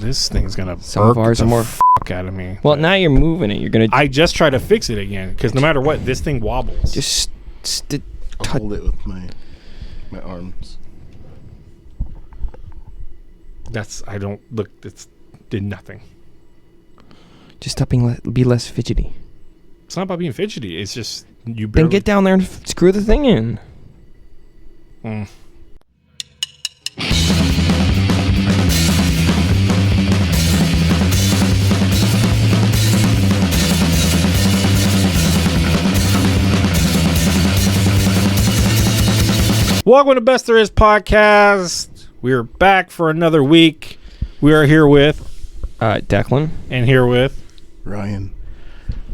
This thing's gonna Some of ours are more fuck out of me. Well, now you're moving it. You're gonna. I just try to fix it again because no matter what, this thing wobbles. Just I'll hold it with my arms. I don't look. It's did nothing. Just stop being be less fidgety. It's not about being fidgety. It's just you. Then get down there and screw the thing in. Welcome to Best There Is podcast. We are back for another week. We are here with Declan and here with Ryan.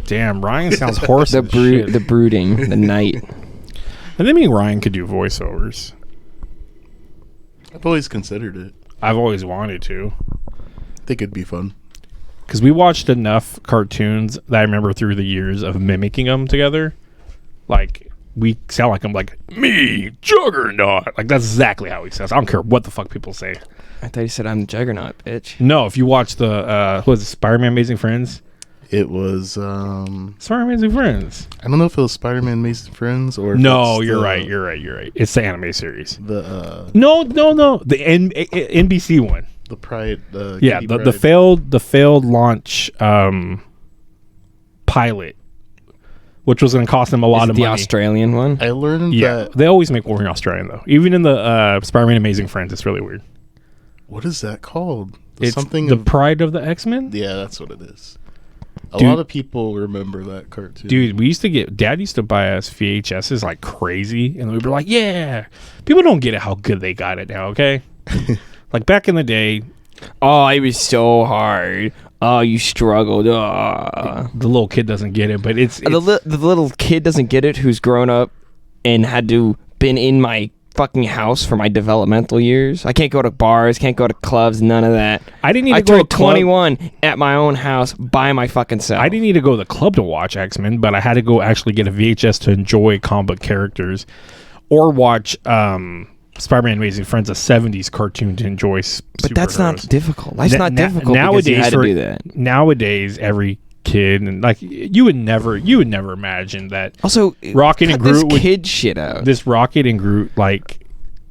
Damn, Ryan sounds hoarse. the brooding, the night. And then me and Ryan could do voiceovers. I've always considered it. I've always wanted to. I think it'd be fun. Because we watched enough cartoons that I remember through the years of mimicking them together. Like, we sound like I'm like, me, Juggernaut. Like, that's exactly how he says. I don't care what the fuck people say. I thought you said I'm the Juggernaut, bitch. No, if you watch the, what was it, Spider-Man Amazing Friends? It was, Spider-Man Amazing Friends. I don't know if it was Spider-Man Amazing Friends or... No, you're right. It's the anime series. The, No. The NBC one. The Pride... Yeah, the failed launch pilot, which was going to cost them a lot of money. The Australian one? I learned that... They always make Wolverine Australian, though. Even in the Spider-Man Amazing Friends, it's really weird. What is that called? It's something the Pride of the X-Men? Yeah, that's what it is. A Dude, lot of people remember that cartoon. Dude, Dad used to buy us VHSs like crazy, and we'd be like, yeah. People don't get it how good they got it now, okay? Like, back in the day... Oh, it was so hard. Oh, you struggled. The little kid doesn't get it, but it's the little kid doesn't get it who's grown up and had to been in my fucking house for my developmental years. I can't go to bars, can't go to clubs, none of that. I didn't need to I go to turned 21 at my own house by my fucking self. I didn't need to go to the club to watch X-Men, but I had to go actually get a VHS to enjoy comic book characters or watch Spider-Man Amazing Friends, a 70s cartoon to enjoy But that's not difficult. Life's not difficult nowadays, because you had to do that. Nowadays, every kid, and like you would never imagine that. Also, Rocket and Groot this kid shit out. This Rocket and Groot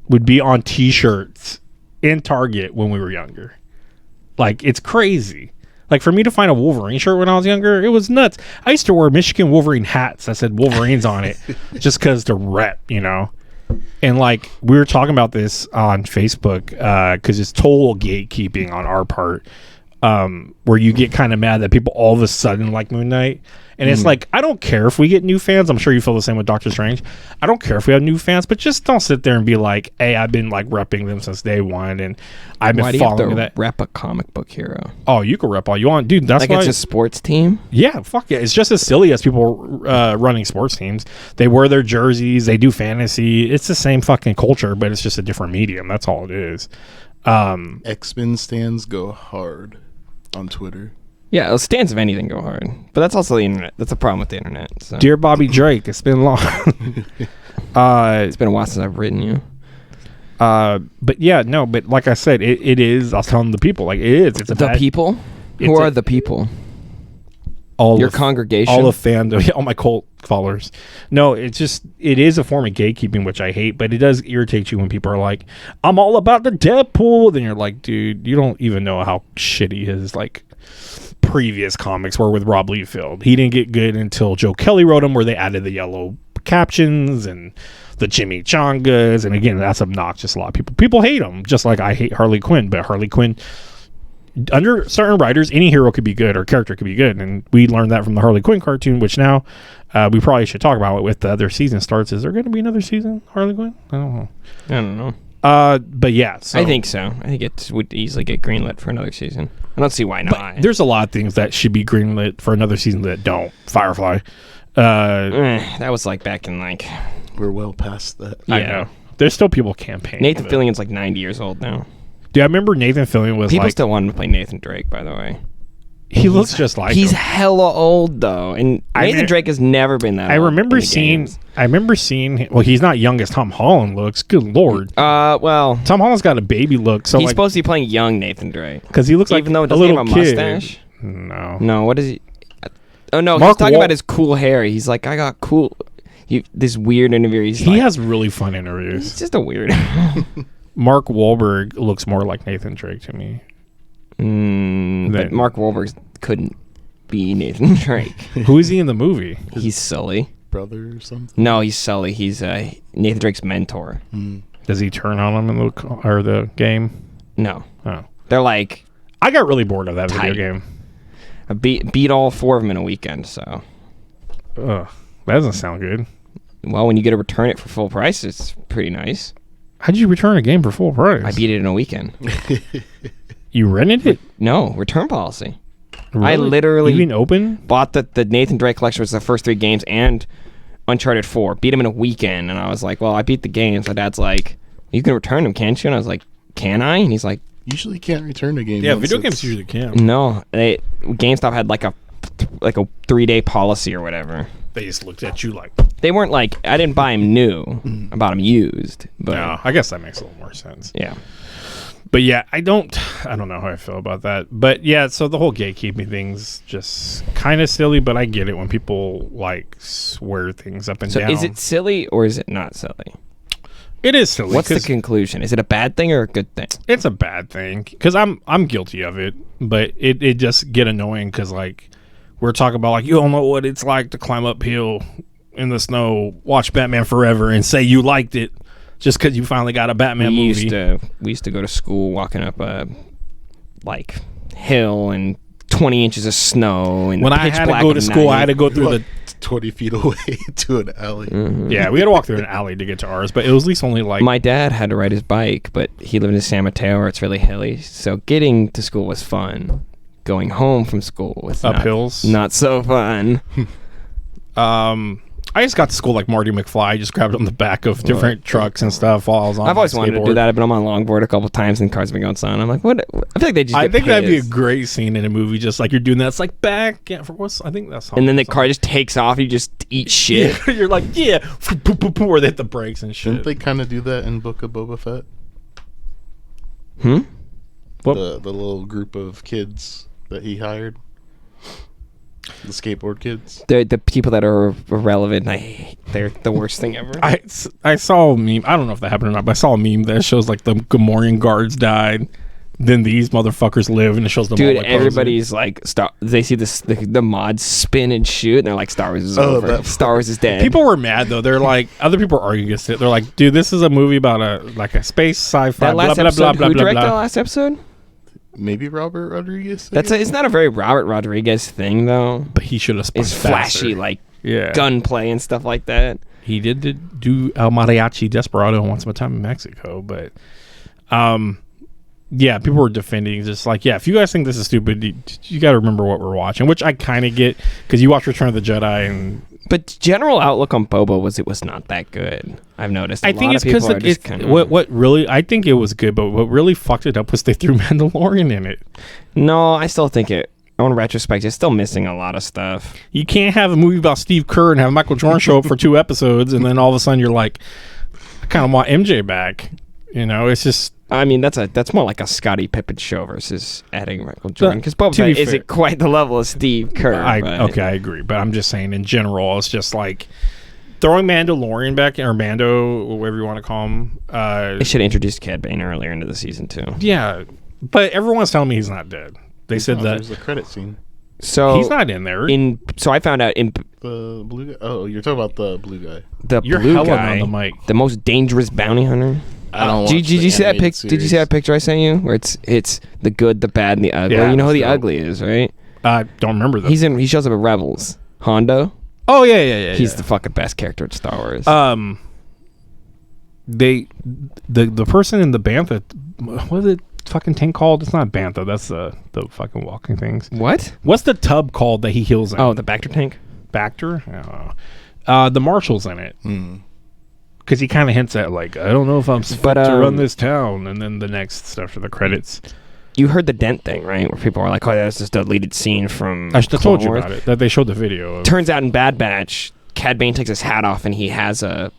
would be on T-shirts in Target when we were younger. Like, it's crazy. Like, for me to find a Wolverine shirt when I was younger, it was nuts. I used to wear Michigan Wolverine hats that said Wolverines on it just because to rep, you know. And like, we were talking about this on Facebook because it's total gatekeeping on our part, where you get kind of mad that people all of a sudden like Moon Knight. And it's like, I don't care if we get new fans. I'm sure you feel the same with Doctor Strange. I don't care if we have new fans, but just don't sit there and be like, hey, I've been like repping them since day one, and I've been following that. Why do you have to rep a comic book hero? Oh, you can rep all you want, dude. That's like why it's a sports team. Yeah, fuck yeah. It's just as silly as people running sports teams. They wear their jerseys. They do fantasy. It's the same fucking culture, but it's just a different medium. That's all it is. X-Men stands go hard on Twitter. Yeah, the stands of anything go hard. But that's also the internet. That's a problem with the internet. So. Dear Bobby Drake, it's been long. It's been a while since I've written you. But yeah, no, but like I said, it is, I was telling the people, like, it is. It's the people? Who are the people? Your congregation? All the fandom, all my cult followers. No, it is a form of gatekeeping, which I hate, but it does irritate you when people are like, I'm all about the Deadpool. Then you're like, dude, you don't even know how shitty his, like, previous comics were with Rob Liefeld. He didn't get good until Joe Kelly wrote them, where they added the yellow captions and the chimichangas, and again, that's obnoxious. A lot of people hate him, just like I hate Harley Quinn. But Harley Quinn, under certain writers, any hero could be good or character could be good, and we learned that from the Harley Quinn cartoon, which now we probably should talk about it with the other season starts. Is there going to be another season, Harley Quinn? I don't know. But yeah, so. I think so. I think it would easily get greenlit for another season. I don't see why not. But there's a lot of things that should be greenlit for another season that don't. Firefly. That was like back in like... We're well past that. I know. There's still people campaigning. Nathan Fillion's like 90 years old now. Dude, I remember Nathan Fillion was people like... still want him to play Nathan Drake, by the way. He looks just like he's him. hella old though, and Nathan Drake has never been that. I old remember in the seeing. games. I remember seeing. Well, he's not young as Tom Holland looks. Good lord. Well, Tom Holland's got a baby look. So he's like, supposed to be playing young Nathan Drake because he looks like even though it a doesn't little have a kid. mustache. No. No, what is he? Oh no, Mark he's talking Wal- about his cool hair. He's like, I got cool. This weird interview. He Like, has really fun He's interviews. just a weird. Mark Wahlberg looks more like Nathan Drake to me. But Mark Wahlberg couldn't be Nathan Drake. Who is he in the movie? He's Sully. Brother or something. No, he's Sully. He's Nathan Drake's mentor. Does he turn on him in the game? No, Oh, they're like I got really bored of that Tight. video game. I beat all 4 of them in a weekend. So, Ugh, that doesn't sound good. well, when you get to return it for full price, it's pretty nice. How'd you return a game for full price? I beat it in a weekend. You rented it? No, return policy. Really? I literally You didn't open? bought the Nathan Drake collection, was the first 3 games, and Uncharted 4. Beat him in a weekend, and I was like, well, I beat the games. My dad's like, you can return them, can't you? And I was like, can I? And he's like, Usually can't return a game. Yeah, once video it's- games usually can. no. GameStop had like a 3-day policy or whatever. They just looked at you like, They weren't like, I didn't buy him new. I bought him used. But no. I guess that makes a little more sense. yeah. But yeah, I don't know how I feel about that. But yeah, so the whole gatekeeping thing's just kind of silly, but I get it when people like swear things up and So down. is it silly or is it not silly? It is silly. What's the 'cause conclusion? Is it a bad thing or a good thing? it's a bad thing because I'm guilty of it, but it just get annoying because like we're talking about like you don't know what it's like to climb uphill in the snow, watch Batman Forever, and say you liked it just because you finally got a Batman we movie. used to go to school walking up a like hill and 20 inches of snow and When I pitch had to black go at to school, I had to night. go through the 20 feet away to an alley. yeah, we had to walk through an alley to get to ours, but it was at least only like My dad had to ride his bike, but he lived in San Mateo where it's really hilly, so getting to school was fun. Going home from school was up hills. not so fun. I just got to school like Marty McFly. I just grabbed on the back of different trucks and stuff while I was on. I've my always wanted to do skateboard. that. I've been on my longboard a couple times and cars have been going silent. I'm like, what? I feel like they just. I get think that'd be a pissed. great scene in a movie, just like you're doing that. It's like back, yeah, for what's I think that's. And then the car just takes off. You just eat shit. Yeah, you're like yeah, or they hit the brakes and shit. Didn't they kind of do that in Book of Boba Fett? What? The little group of kids that he hired. The skateboard kids. The people that are irrelevant, they're the worst thing ever. I saw a meme. I don't know if that happened or not, but I saw a meme that shows like the Gamorrean guards died, then these motherfuckers live, and it shows them. Dude, all, like, everybody's like, they see the mods spin and shoot, and they're like, Star Wars is over. Star Wars is dead. People were mad though. They're like, other people are arguing against it. They're like, dude, this is a movie about a space sci-fi. that last blah, episode, blah, blah, who blah, directed blah, the blah. last episode? Maybe Robert Rodriguez. It's not a very Robert Rodriguez thing though. But he should have spun It's faster. flashy, like Yeah. gunplay and stuff like that. He did do El Mariachi Desperado Once Upon a Time in Mexico, but yeah, people were defending just like, yeah, if you guys think this is stupid, you got to remember what we're watching, which I kind of get because you watch Return of the Jedi and But general outlook on Boba was it was not that good. I've noticed. I think it's because what really I think it was good, but what really fucked it up was they threw Mandalorian in it. No, I still think it. On retrospect, it's still missing a lot of stuff. You can't have a movie about Steve Kerr and have Michael Jordan show up for 2 episodes, and then all of a sudden you're like, I kind of want MJ back. You know, it's just. I mean, that's more like a Scottie Pippen show versus adding Michael Jordan because Boba to be Fett isn't fair- quite the level of Steve Kerr. I but- agree, but I'm just saying in general, it's just like throwing Mandalorian back or Mando, whatever you want to call him. They should have introduced Cad Bane earlier into the season too. Yeah, but everyone's telling me he's not dead. They said that There's a credit scene. So he's not in there. So I found out in The blue guy. Oh, you're talking about the blue guy. the You're blue hella guy, on the mic. the most dangerous bounty hunter. I don't. Did you see that pic? Did you see that picture I sent you? Where it's the good, the bad, and the ugly. Yeah, you know who that's the dope. ugly is, right? I don't remember that. He shows up at Rebels. Hondo. Oh yeah. He's the fucking best character at Star Wars. the person in the bantha, what is it fucking tank called? It's not bantha. That's the fucking walking things. what? What's the tub called that he heals in? Oh, the Bacta tank. Bacter. I don't know. The marshal's in it because he kind of hints at like, I don't know if I'm fit But, to run this town, and then the next stuff for the credits. you heard the Dent thing, right? Where people are like, "Oh, that's just a deleted scene from." I told you Clone about Wars. it. That they showed the video. Of. Turns out in Bad Batch, Cad Bane takes his hat off and he has a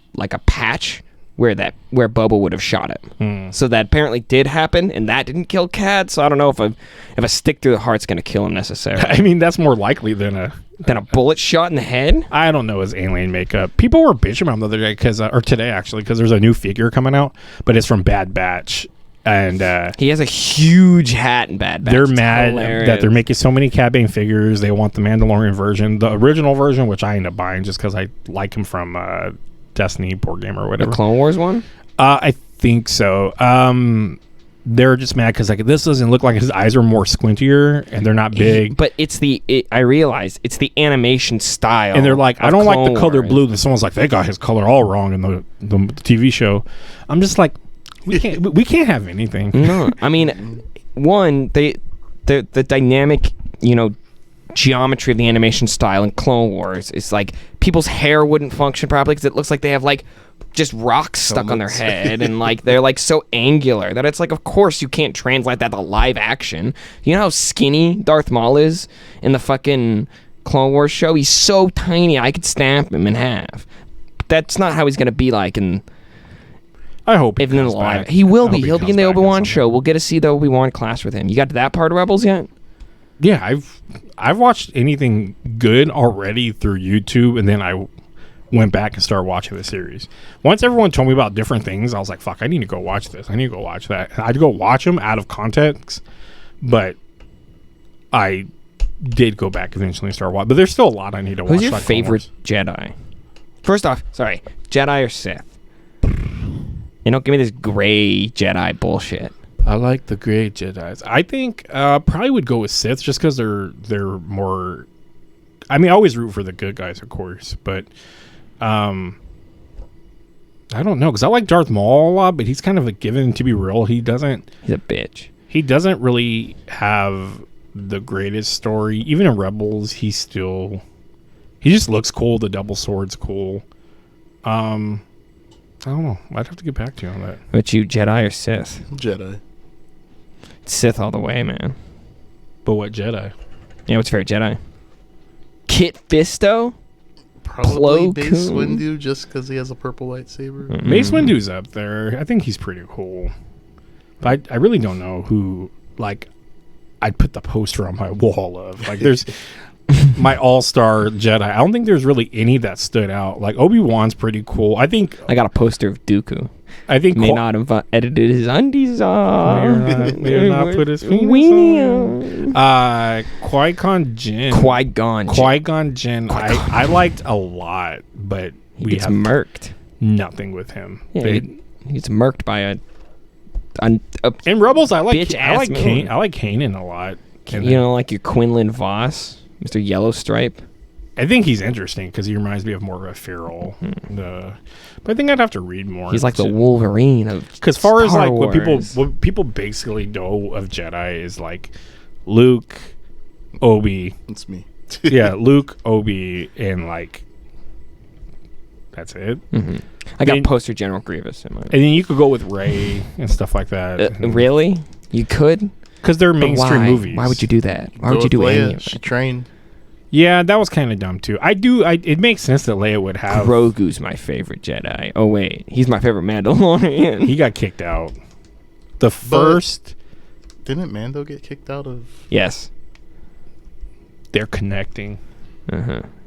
patch where Boba would have shot him. So that apparently did happen, and that didn't kill Cad. So I don't know if a stick through the heart's gonna kill him necessarily. I mean, that's more likely than a bullet shot in the head. I don't know his alien makeup. People were bitching about him the other day or today actually, because there's a new figure coming out, but it's from Bad Batch. And he has a huge hat in Bad Batch. They're It's mad hilarious. that they're making so many Cad Bane figures. They want the Mandalorian version, the original version, which I end up buying just because I like him from Destiny board game or the whatever. Clone Wars one. I think so. They're just mad because like this doesn't look like his eyes are more squintier and they're not big. But I realize it's the animation style. And they're like, I of don't like Clone the color Wars. blue. And someone's like, they got his color all wrong in the TV show. I'm just like, we can't have anything. No, I mean, one, the dynamic, geometry of the animation style in Clone Wars is like people's hair wouldn't function properly because it looks like they have like just rocks stuck on their head and like they're like so angular that it's like, of course you can't translate that to live action. You know how skinny Darth Maul is in the fucking Clone Wars show? He's so tiny I could stamp him in half. But that's not how he's gonna be like in. I hope Even in comes live, back. he will I be. hope He'll be comes in the back at Obi-Wan some show. point. We'll get to see the Obi-Wan class with him. You got to that part of Rebels yet? Yeah, I've watched anything good already through YouTube, and then I went back and started watching the series. Once everyone told me about different things, I was like, fuck, I need to go watch this. I need to go watch that. And I'd go watch them out of context, but I did go back eventually and start watching. But there's still a lot I need to watch. Who's your like Clone favorite Wars. Jedi? First off, sorry, Jedi or Sith? Don't give me this gray Jedi bullshit. I like the gray Jedis. I think probably would go with Sith just because they're more. I mean, I always root for the good guys, of course, but I don't know because I like Darth Maul a lot, but he's kind of a given. To be real, he doesn't. He's a bitch. He doesn't really have the greatest story. Even in Rebels, he just looks cool. The double sword's cool. I don't know. I'd have to get back to you on that. But you, Jedi or Sith? Jedi. Sith all the way, man. But what Jedi? Yeah, what's your favorite Jedi? Kit Fisto? Probably Plo Mace Koon. Windu just because he has a purple lightsaber. Mace Windu's up there. I think he's pretty cool. But I really don't know who, like, I'd put the poster on my wall of. Like, there's my all-star Jedi. I don't think there's really any that stood out. Like, Obi-Wan's pretty cool. I think I got a poster of Dooku. May Not have edited his undies off. may have not put his penis Weenie. on. Qui-Gon Jinn. Qui-Gon. Qui-Gon Jinn. I liked a lot, but He we gets have murked. nothing with him. Yeah, They- he gets murked by a in Rebels, I like bitch-ass Kane. I like Kanan a lot. And like your Quinlan Voss, Mr. Yellow Stripe. I think he's interesting because he reminds me of more of a feral. But I think I'd have to read more. He's like the Wolverine of because far as Star like Wars. what people basically know of Jedi is like Luke, Obi, It's me. yeah, Luke, Obi, and like that's it. I got then- poster General Grievous in my. And then you could go with Rey and stuff like that. Really? You could? Because they're But mainstream why? movies. Why would you do that? Why would Go you do with any Leia. of She it? trained. Yeah, that was kind of dumb too. It makes sense that Leia would have. Grogu's my favorite Jedi. Oh wait, he's my favorite Mandalorian. He got kicked out. The first. Didn't Mando get kicked out of? Yes. They're connecting.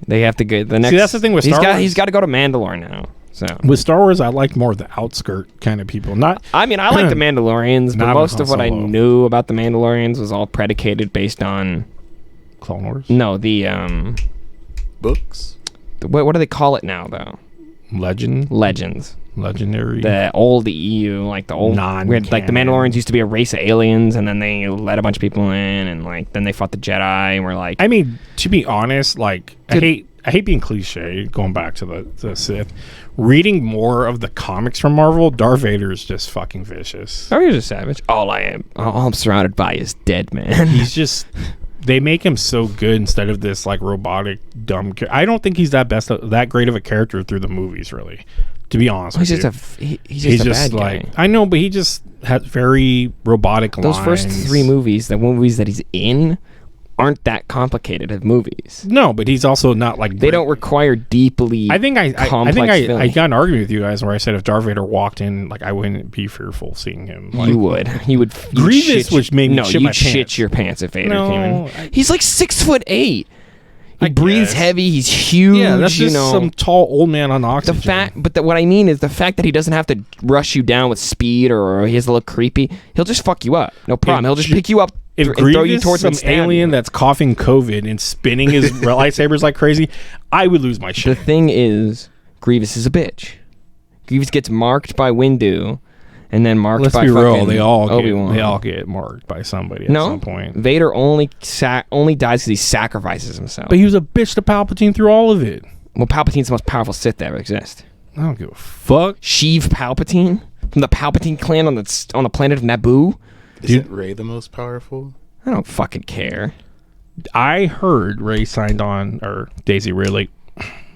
They have to go the next. See, that's the thing with Star Wars. He's got to go to Mandalore now. So With Star Wars, I liked more of the outskirt kind of people. Not I mean, I like the Mandalorians, but Not most Han of what I Solo. knew about the Mandalorians was all predicated based on Clone Wars. no the Books. what do they call it now though? Legends. Legendary. The old EU, like the old where, like the Non-canon. Mandalorians used to be a race of aliens, and then they let a bunch of people in, and like then they fought the Jedi, and we're like, I mean, to be honest, like I hate being cliche. Going back to the Sith, reading more of the comics from Marvel, Darth Vader is just fucking vicious. oh, you're just savage. All I'm surrounded by is dead man. He's just. They make him so good instead of this like robotic dumb. I don't think he's that great of a character through the movies. Really, To be honest with He's you. just a bad like guy. I know, but he just has very robotic Those lines. first 3 movies, the movies that he's in, aren't that complicated of movies. No, but he's also not like They don't require deeply. I think I complex got an argument with you guys where I said if Darth Vader walked in, like I wouldn't be fearful seeing him. Like, You would. Grievous, which made me shit my you'd shit pants. your pants if Vader No, came in. He's like 6'8". He I breathes guess. heavy. He's huge. Yeah, that's just some tall old man on the oxygen. fact, what I mean is the fact that he doesn't have to rush you down with speed or he has to look creepy. He'll just fuck you up. No problem. He'll just pick you up if and throw you Grievous, towards some him. Stab alien you. that's coughing COVID and spinning his lightsabers like crazy, I would lose my The shit. thing is, Grievous is a bitch. Grievous gets marked by Windu, and then marked Let's by be real, fucking they Obi-Wan. all get marked by somebody at No, some point. Vader only dies because he sacrifices himself. But he was a bitch to Palpatine through all of it. Well, Palpatine's the most powerful Sith that ever exists. I don't give a fuck. Sheev Palpatine from the Palpatine clan on the planet of Naboo. Isn't Rey the most powerful? I don't fucking care. I heard Ray signed on, or Daisy Ridley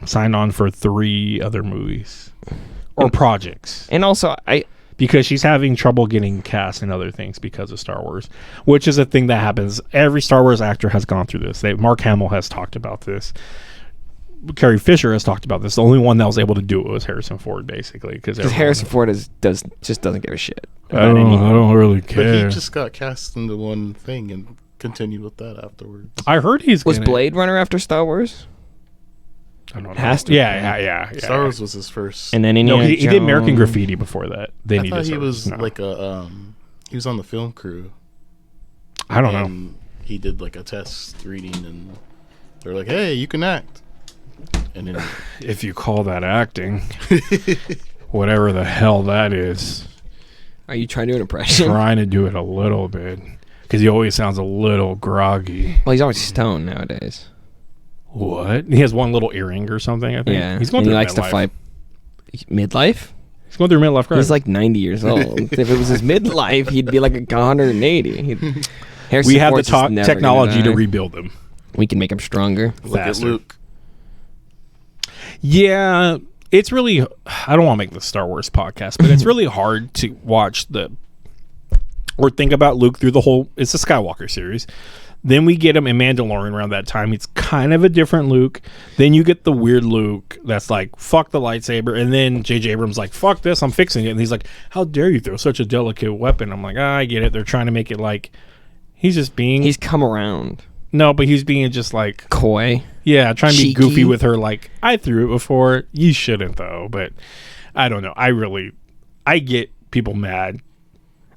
signed on for 3 other movies or projects And also, because she's having trouble getting cast in other things because of Star Wars, which is a thing that happens. Every Star Wars actor has gone through this. Mark Hamill has talked about this. Carrie Fisher has talked about this. The only one that was able to do it was Harrison Ford, basically, because Harrison Ford just doesn't give a shit. I don't really But care. he just got cast into one thing and continued with that afterwards. I heard he's Was gonna, Blade Runner after Star Wars? I don't know. Has to be. Yeah. Star Wars was his first. And then No, Indiana he did American Jones. Graffiti before that. Then I he thought did he Star was Wars. No. like a he was on the film crew. I don't know. And he did like a test reading, and they're like, "Hey, you can act." And then If you call that acting, whatever the hell that is, Are you trying to do an impression? trying to do it a little bit because he always sounds a little groggy. Well, he's always stoned nowadays. What? He has one little earring or something. I think. Yeah, he's going and through he likes to midlife. fight. Midlife? He's going through midlife crisis. He's like 90 years old. If it was his midlife, he'd be like 180. Harrison we have the Ford's just never technology gonna to die. rebuild him. We can make him stronger. look at Faster. Luke. Yeah, it's really. I don't want to make the Star Wars podcast, but it's really hard to watch or think about Luke through the whole. It's a Skywalker series. Then we get him in Mandalorian around that time. It's kind of a different Luke. Then you get the weird Luke that's like, fuck the lightsaber. And then J.J. Abrams like, fuck this, I'm fixing it. And he's like, how dare you throw such a delicate weapon? I'm like, I get it. They're trying to make it like he's just being. He's come around. No, but he's being just like, Coy. yeah, trying to be Cheeky. goofy with her. Like, I threw it before. You shouldn't, though. But I don't know. I get people mad.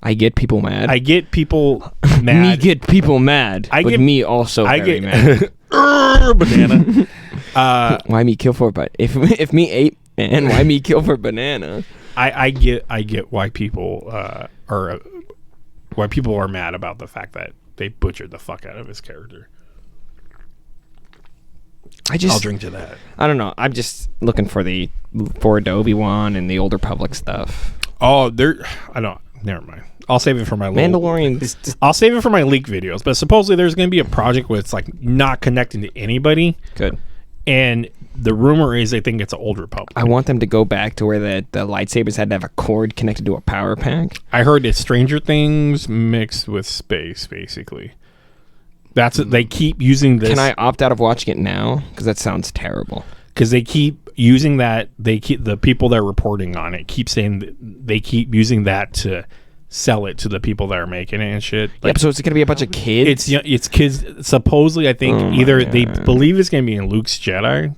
I get people mad. I get people Me mad. get people mad. I but get- me also I very get mad. banana. Why me kill for but if me ate man, why me kill for banana? I get why people are mad about the fact that they butchered the fuck out of his character. I'll drink to that. I don't know. I'm just looking forward to Obi-Wan and the Old Republic stuff. Oh, never mind. I'll save it for my Mandalorian. I'll save it for my leak videos. But supposedly there's going to be a project where it's like not connecting to anybody, Good. and the rumor is they think it's an Old Republic. I want them to go back to where the lightsabers had to have a cord connected to a power pack. I heard it's Stranger Things mixed with space, basically. That's it. They keep using this. Can I opt out of watching it now? Because that sounds terrible. Because they keep using that. They keep the people that are reporting on it keep saying that they keep using that to sell it to the people that are making it and shit. Like, so it's going to be a bunch of kids? It's kids. Supposedly, I think Oh my either they God. believe it's going to be in Luke's Jedi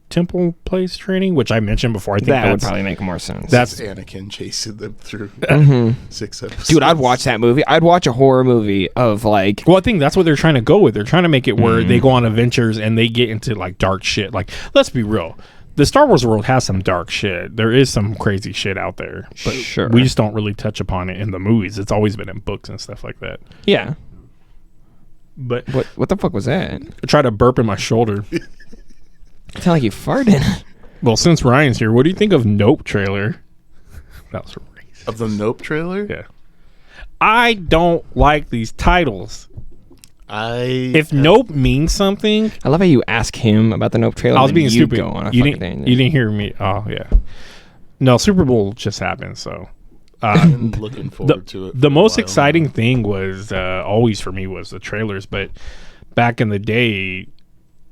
temple place training, which I mentioned before. I think that would that's probably make more sense. that's Anakin chasing them through 6 episodes. Dude, I'd watch that movie. I'd watch a horror movie of like... well, I think that's what they're trying to go with. They're trying to make it where they go on adventures and they get into like dark shit. Like, let's be real. The Star Wars world has some dark shit. There is some crazy shit out there. But Sure. we just don't really touch upon it in the movies. It's always been in books and stuff like that. Yeah. But What the fuck was that? I try to burp in my shoulder. It sounded like you farted. Well, since Ryan's here, what do you think of Nope trailer? That was racist. Of the Nope trailer? Yeah. I don't like these titles. If Nope means something, I love how you ask him about the Nope trailer. I was and being you stupid. Go on a You fucking didn't. tangent. You didn't hear me. Oh yeah. No, Super Bowl just happened, so. I've been looking forward to it. The for a most while exciting now. thing was always for me was the trailers, but back in the day,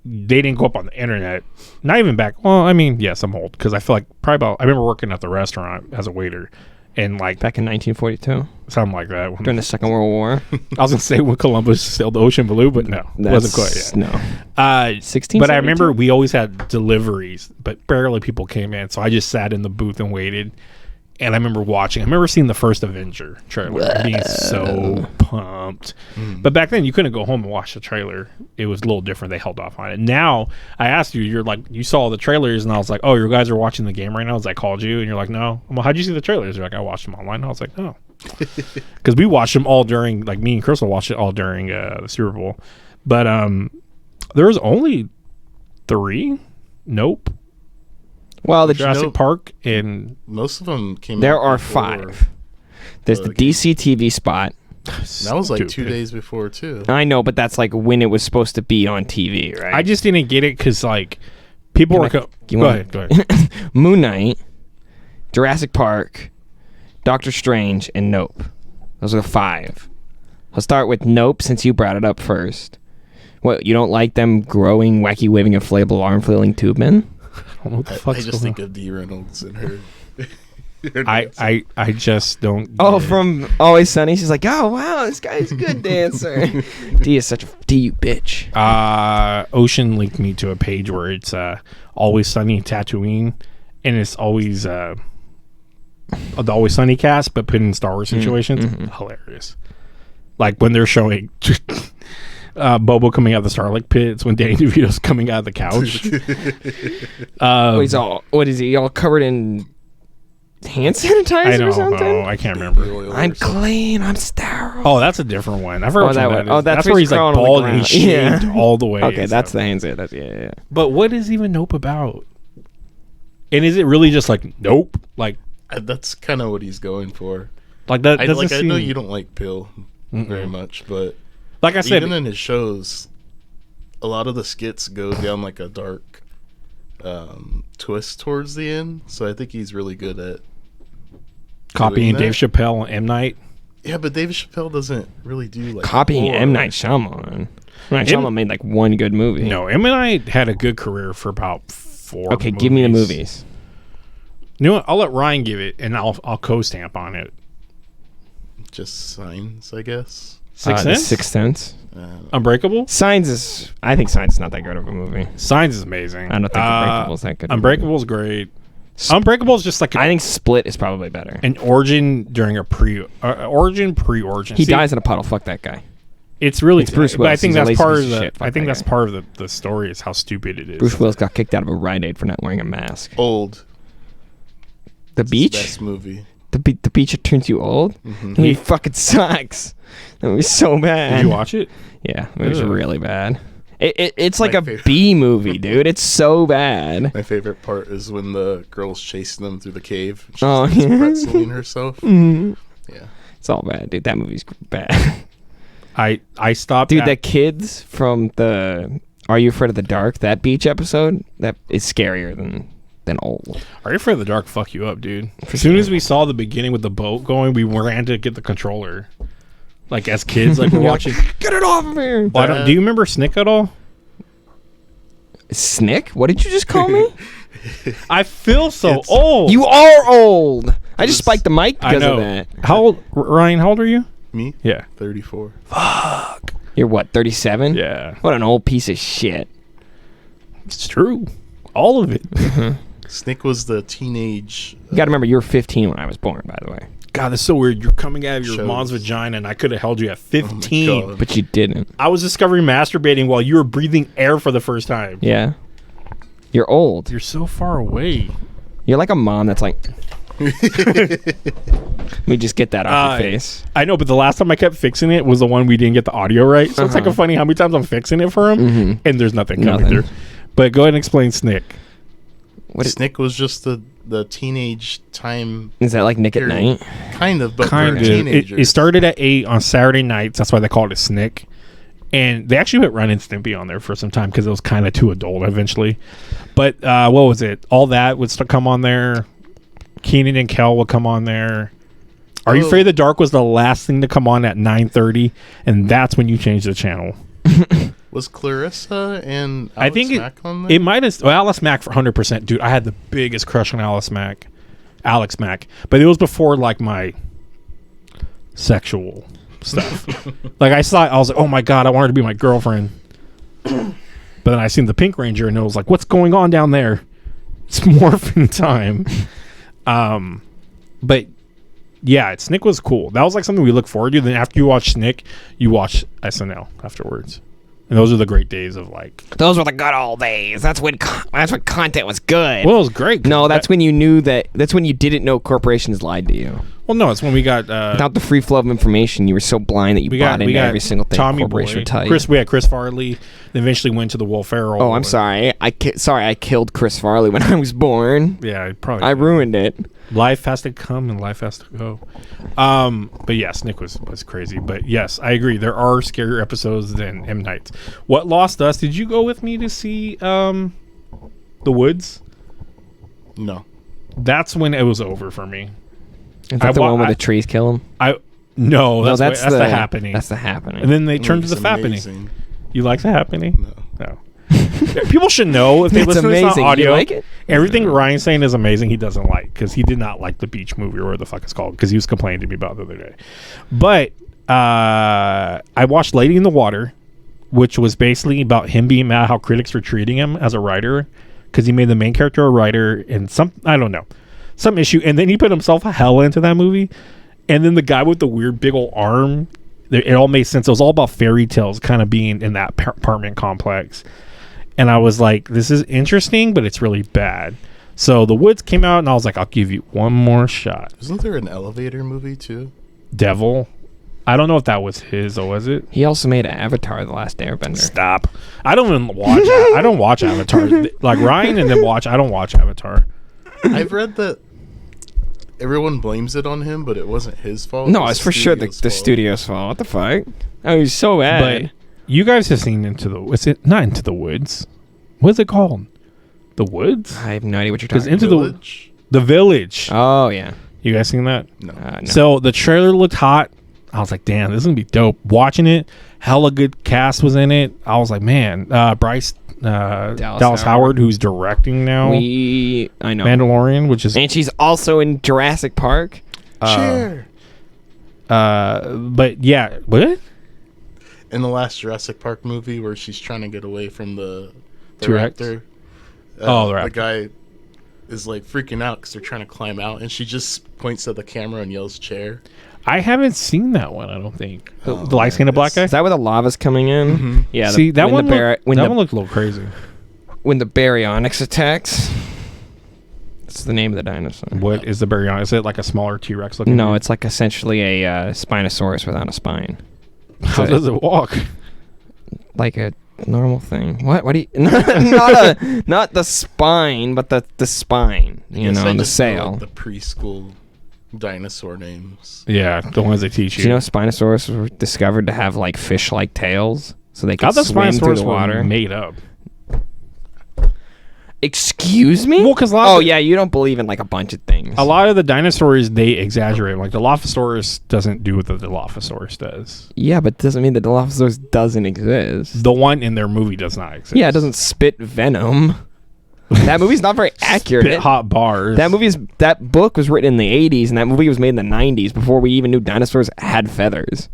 they didn't go up on the internet. Not even back. Well, I mean, yes, I'm old because I feel like I remember working at the restaurant as a waiter, and like Back in 1942, something like that. during the Second World War. I was gonna say when Columbus sailed the ocean blue, but no, it wasn't quite yet. No. 16. But I remember we always had deliveries, but barely people came in. So I just sat in the booth and waited. And I remember seeing the first Avenger trailer and being so pumped. But back then, you couldn't go home and watch the trailer. It was a little different. They held off on it. Now, I asked you, you're like, you saw the trailers, and I was like, oh, you guys are watching the game right now? As I called you, and you're like, no. I'm like, how'd you see the trailers? You're like, I watched them online. And I was like, no. Because we watched them all during, like, me and Crystal watched it all during the Super Bowl. But there was only 3. Nope. Well, the Jurassic Park and Most of them came. there out are before 5. There's the DC TV spot. That was like 2 Stupid. days before too. I know, but that's like when it was supposed to be on TV, right? I just didn't get it because like people were. Go ahead. Moon Knight, Jurassic Park, Doctor Strange, and Nope. Those are the 5. I'll start with Nope since you brought it up first. What, you don't like them growing, wacky, waving, inflatable, arm flailing tube men? I don't know what the I fuck's just going think of Dee Reynolds and her. I just don't. Oh, get it. from Always Sunny, she's like, oh wow, this guy's a good dancer. D is such a D, you bitch. Ocean linked me to a page where it's Always Sunny in Tatooine, and it's always the Always Sunny cast, but put in Star Wars situations. Hilarious. Like when they're showing Bobo coming out of the Starlight pit, it's when Danny DeVito's coming out of the couch. What is he all covered in hand sanitizer I or don't something? know. I can't remember. I'm clean. I'm sterile. Oh, that's a different one. I forgot what that that one. is. Oh, that's where where he's he's like crawling on the bald and he's ground. shaved all the way. Okay, and that's stuff. the hand sanitizer. That's yeah. But what is even Nope about? And is it really just like Nope? Like That's kind of what he's going for. that I doesn't seem. know you don't like Pill very much, but Like I said, even in his shows, a lot of the skits go down like a dark twist towards the end. So I think he's really good at copying doing Dave that. Chappelle and M. Night. Yeah, but David Chappelle doesn't really do like Copying horror. M. Night Shyamalan. M. Night Shyamalan made like one good movie. No, M. Night had a good career for about 4. Okay, give me the movies. You know what? I'll let Ryan give it, and I'll co-stamp on it. Just Signs, I guess. Sixth The Sense? Sixth Sense. Unbreakable? I think Signs is not that good of a movie. Signs is amazing. I don't think Unbreakable's that good of a Unbreakable's great. Unbreakable's just like I think Split is probably better. an origin during a pre-origin. He See, dies in a puddle. Fuck that guy. It's really Bruce but I Willis. think He's a that's lazy part piece of of the. shit. Fuck I think that that's guy. part of the story is how stupid it is. Bruce Willis got kicked out of a Rite Aid for not wearing a mask. Old. The It's beach? his best movie. The beach that turns you old? Mhm. He fucking sucks. That movie's so bad. Did you watch it? Yeah, it was Ugh. really bad. It's like My a favorite. B movie, dude. It's so bad. My favorite part is when the girl's chasing them through the cave. She's Oh, just yeah. pretzeling herself. Mhm. Yeah. It's all bad, dude. That movie's bad. I stopped. Dude, at- the kids from the Are You Afraid of the Dark, that beach episode, that is scarier than old. Are You Afraid of the Dark? Fuck you up, dude. As soon as we saw the beginning with the boat going, we ran to get the controller. Like as kids, like we're watching. Get it off of here. Well, do you remember Snick at all? Snick? What did you just call me? I feel so It's- old. You are old. I just was- spiked the mic I because know. of that. How old, Ryan? How old are you? Me? Yeah. 34. You're what, 37? Yeah. What an old piece of shit. It's true. All of it. Snick was the teenage. You got to remember, you were 15 when I was born, by the way. God, that's so weird. You're coming out of your Shows. mom's vagina, and I could have held you at Oh 15. God. But you didn't. I was discovering masturbating while you were breathing air for the first time. Yeah. You're old. You're so far away. You're like a mom that's like... Let me just get that off your face. I know, but the last time I kept fixing it was the one we didn't get the audio right. So it's like a funny how many times I'm fixing it for him, and there's nothing coming Nothing. through. But go ahead and explain Snick. What is, Snick was just the teenage time, is that like Nick at period. Night? Kind of, but Kind for of. teenagers. It started at 8 on Saturday nights. That's why they called it Snick. And they actually put Ren and Stimpy on there for some time because it was kind of too adult eventually. But what was it? All that would come on there. Keenan and Kel will come on there. Are You Afraid of the Dark was the last thing to come on at 9:30, and that's when you changed the channel. Was Clarissa and Alex I think Mack on there? it might have. Well, Alice Mack for 100%, dude. I had the biggest crush on Alex Mack, but it was before like my sexual stuff. Like I was like, oh my god, I want her to be my girlfriend. But then I seen the Pink Ranger, and it was like, what's going on down there? It's morphin' time. But yeah, Snick was cool. That was like something we look forward to. Then after you watch Snick, you watch SNL afterwards. And those are the great days of like. Those were the good old days. That's when content was good. Well, it was great. No, that's when you knew that. That's when you didn't know corporations lied to you. Well, no, it's when we got. Without the free flow of information, you were so blind that you bought into every single thing Tommy corporation Boy. would tell you. We had Chris Farley. Then eventually went to the Will Ferrell. Oh, I'm sorry. I killed Chris Farley when I was born. Yeah, probably. I ruined it. Life has to come and life has to go. But yes, Nick was crazy. But yes, I agree. There are scarier episodes than M. Night's. What Lost Us? Did you go with me to see The Woods? No. That's when it was over for me. Is that the one where the trees kill him? No, that's the Happening. That's the Happening. And then they turned to the Fappening. Amazing. You like the Happening? No. People should know if they It's listen to this amazing. on audio. You like it? Everything Ryan's saying is amazing. He doesn't like because he did not like the beach movie or whatever the fuck it's called because he was complaining to me about it the other day. But I watched Lady in the Water, which was basically about him being mad how critics were treating him as a writer because he made the main character a writer and some issue, and then he put himself hell into that movie. And then the guy with the weird big old arm, it all made sense. It was all about fairy tales kind of being in that apartment complex. And I was like, this is interesting, but it's really bad. So The Woods came out, and I was like, I'll give you one more shot. Isn't there an elevator movie, too? Devil. I don't know if that was his, or was it? He also made Avatar: The Last Airbender. Stop. I don't even watch I don't watch Avatar. Like Ryan and them watch, I don't watch Avatar. I've read that everyone blames it on him, but it wasn't his fault. No, it's for sure the studio's fault. What the fuck? Oh, he's so bad. But you guys have seen not Into the Woods. What's it called? The Woods? I have no idea what you're talking Into about. the Village. Oh, yeah. You guys seen that? No. No. So the trailer looked hot. I was like, damn, this is gonna be dope. Watching it, hella good cast was in it. I was like, man, Bryce Dallas Howard, who's directing now. I know. Mandalorian, which is And she's also in Jurassic Park. Cheer. But yeah, what? In the last Jurassic Park movie where she's trying to get away from the T-Rex? raptor. The raptor. The guy is like freaking out because they're trying to climb out, and she just points at the camera and yells chair. I haven't seen that one. I don't think the light skinned black guy. Is that where the lava's coming in? Mm-hmm. Yeah. See that one. One Looked a little crazy. When the baryonyx attacks. That's the name of the dinosaur. What is the baryonyx? Is it like a smaller T-Rex looking? No, thing? it's like essentially a Spinosaurus without a spine. How does it walk? Like a normal thing. What do you? Not the spine, but the spine. You know, the sail. Like the preschool dinosaur names. Yeah, the ones they teach you. Do you know Spinosaurus were discovered to have like fish-like tails, so they I could thought swim through the Spinosaurus were water? made up. Excuse me? Well, 'cause yeah, you don't believe in like a bunch of things. A lot of the dinosaurs they exaggerate. Like the Dilophosaurus doesn't do what the Dilophosaurus does. Yeah, but it doesn't mean the Dilophosaurus doesn't exist. The one in their movie does not exist. Yeah, it doesn't spit venom. That movie's not very accurate. Spit hot bars. That book was written in the 80s, and that movie was made in the 90s before we even knew dinosaurs had feathers.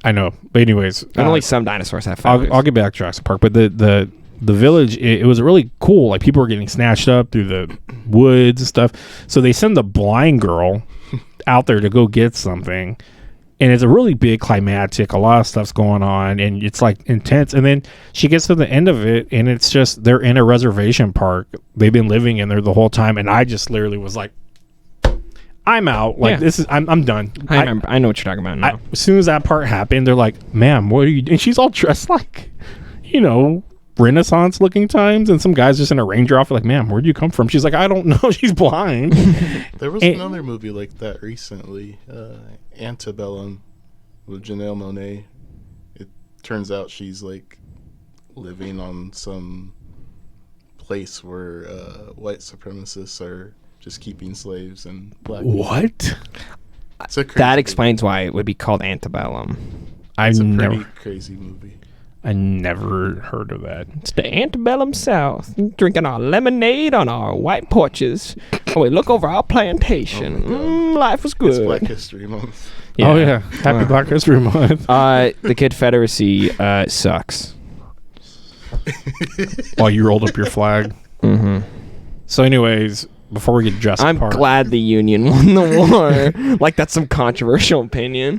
I know, but anyways, And only some dinosaurs have feathers. I'll get back to Jurassic Park, but the village, it was really cool. Like people were getting snatched up through the woods and stuff. So they send the blind girl out there to go get something, and it's a really big climactic. A lot of stuff's going on, and it's like intense. And then she gets to the end of it, and it's just they're in a reservation park. They've been living in there the whole time, and I just literally was like, I'm out. Like this is I'm done. I remember. I know what you're talking about now. As soon as that part happened, they're like, "Ma'am, what are you doing?" And she's all dressed like, Renaissance looking times, and some guys just in a ranger outfit like, "Ma'am, where'd you come from?" She's like, "I don't know." She's blind. There was another movie like that recently, Antebellum, with Janelle Monáe. It turns out she's like living on some place where white supremacists are just keeping slaves and black. What? It's a crazy That movie. explains why it would be called Antebellum. It's a pretty never, crazy movie. I never heard of that. It's the Antebellum South, drinking our lemonade on our white porches. Oh, we look over our plantation. Oh my God. Life was It's good. Black History Month. Oh yeah, Happy Black History Month. The Confederacy sucks. While you rolled up your flag. Mm-hmm. So, anyways, before we get Jurassic I'm Park, glad the Union won the war. Like, that's some controversial opinion.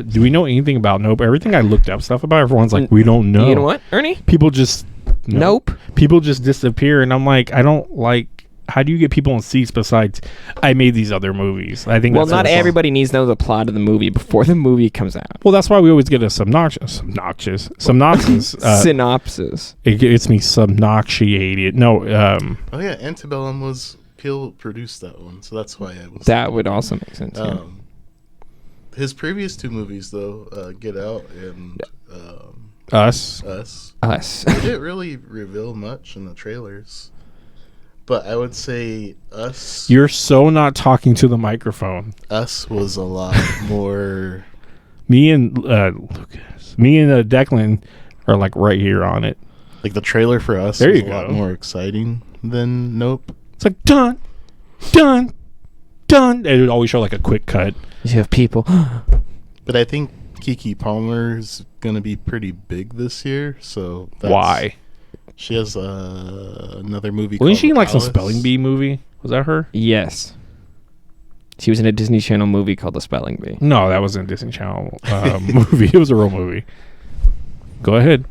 do we know anything about Nope? Everything I looked up stuff about, everyone's like, we don't know. You know what, Ernie? People just Nope. People just disappear, and I'm like, I don't like. How do you get people in seats besides I made these other movies? I think Well, that's not also- everybody needs to know the plot of the movie before the movie comes out. Well, that's why we always get a synopsis. Synopsis. It gets me subnoxiated. No, Oh yeah, Antebellum was Peele produced that one, so that's why I was. That would also make sense. Yeah. His previous two movies, though, Get Out and Us. Us. They didn't really reveal much in the trailers, but I would say Us. You're so not talking to the microphone. Us was a lot more. Me and Declan are like right here on it. Like the trailer for Us There was you a lot go. more exciting than Nope. It's like dun, dun, dun. It would always show like a quick cut. You have people. But I think Keke Palmer's gonna be pretty big this year. So that's, Why? She has another movie. Wasn't called she in like some Alice. spelling bee movie? Was that her? Yes. She was in a Disney Channel movie called The Spelling Bee. No, that wasn't a Disney Channel movie. It was a real movie. Go ahead.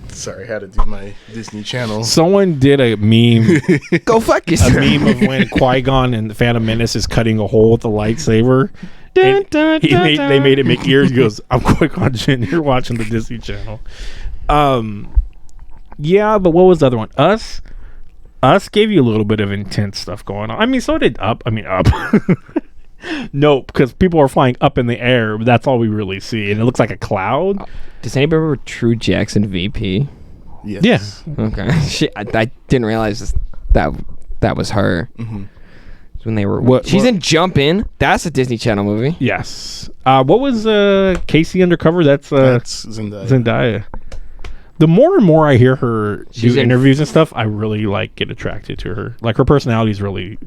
Sorry, I had to do my Disney Channel. Someone did a meme, Go fuck a yourself. meme of when Qui-Gon and the Phantom Menace is cutting a hole with the lightsaber. And they made it make ears. He goes, "I'm Qui-Gon Jinn. You're watching the Disney Channel." Yeah, but what was the other one? Us gave you a little bit of intense stuff going on. I mean, so did Up. Nope, because people are flying up in the air, but that's all we really see, and it looks like a cloud. Does anybody remember True Jackson VP? Yes. Yeah. Okay. I didn't realize that was her. Mm-hmm. When they were What- in Jump In. That's a Disney Channel movie. Yes. What was Casey Undercover? That's That's Zendaya. Zendaya. The more and more I hear her She's do in- interviews and stuff, I really like get attracted to her. Like her personality is really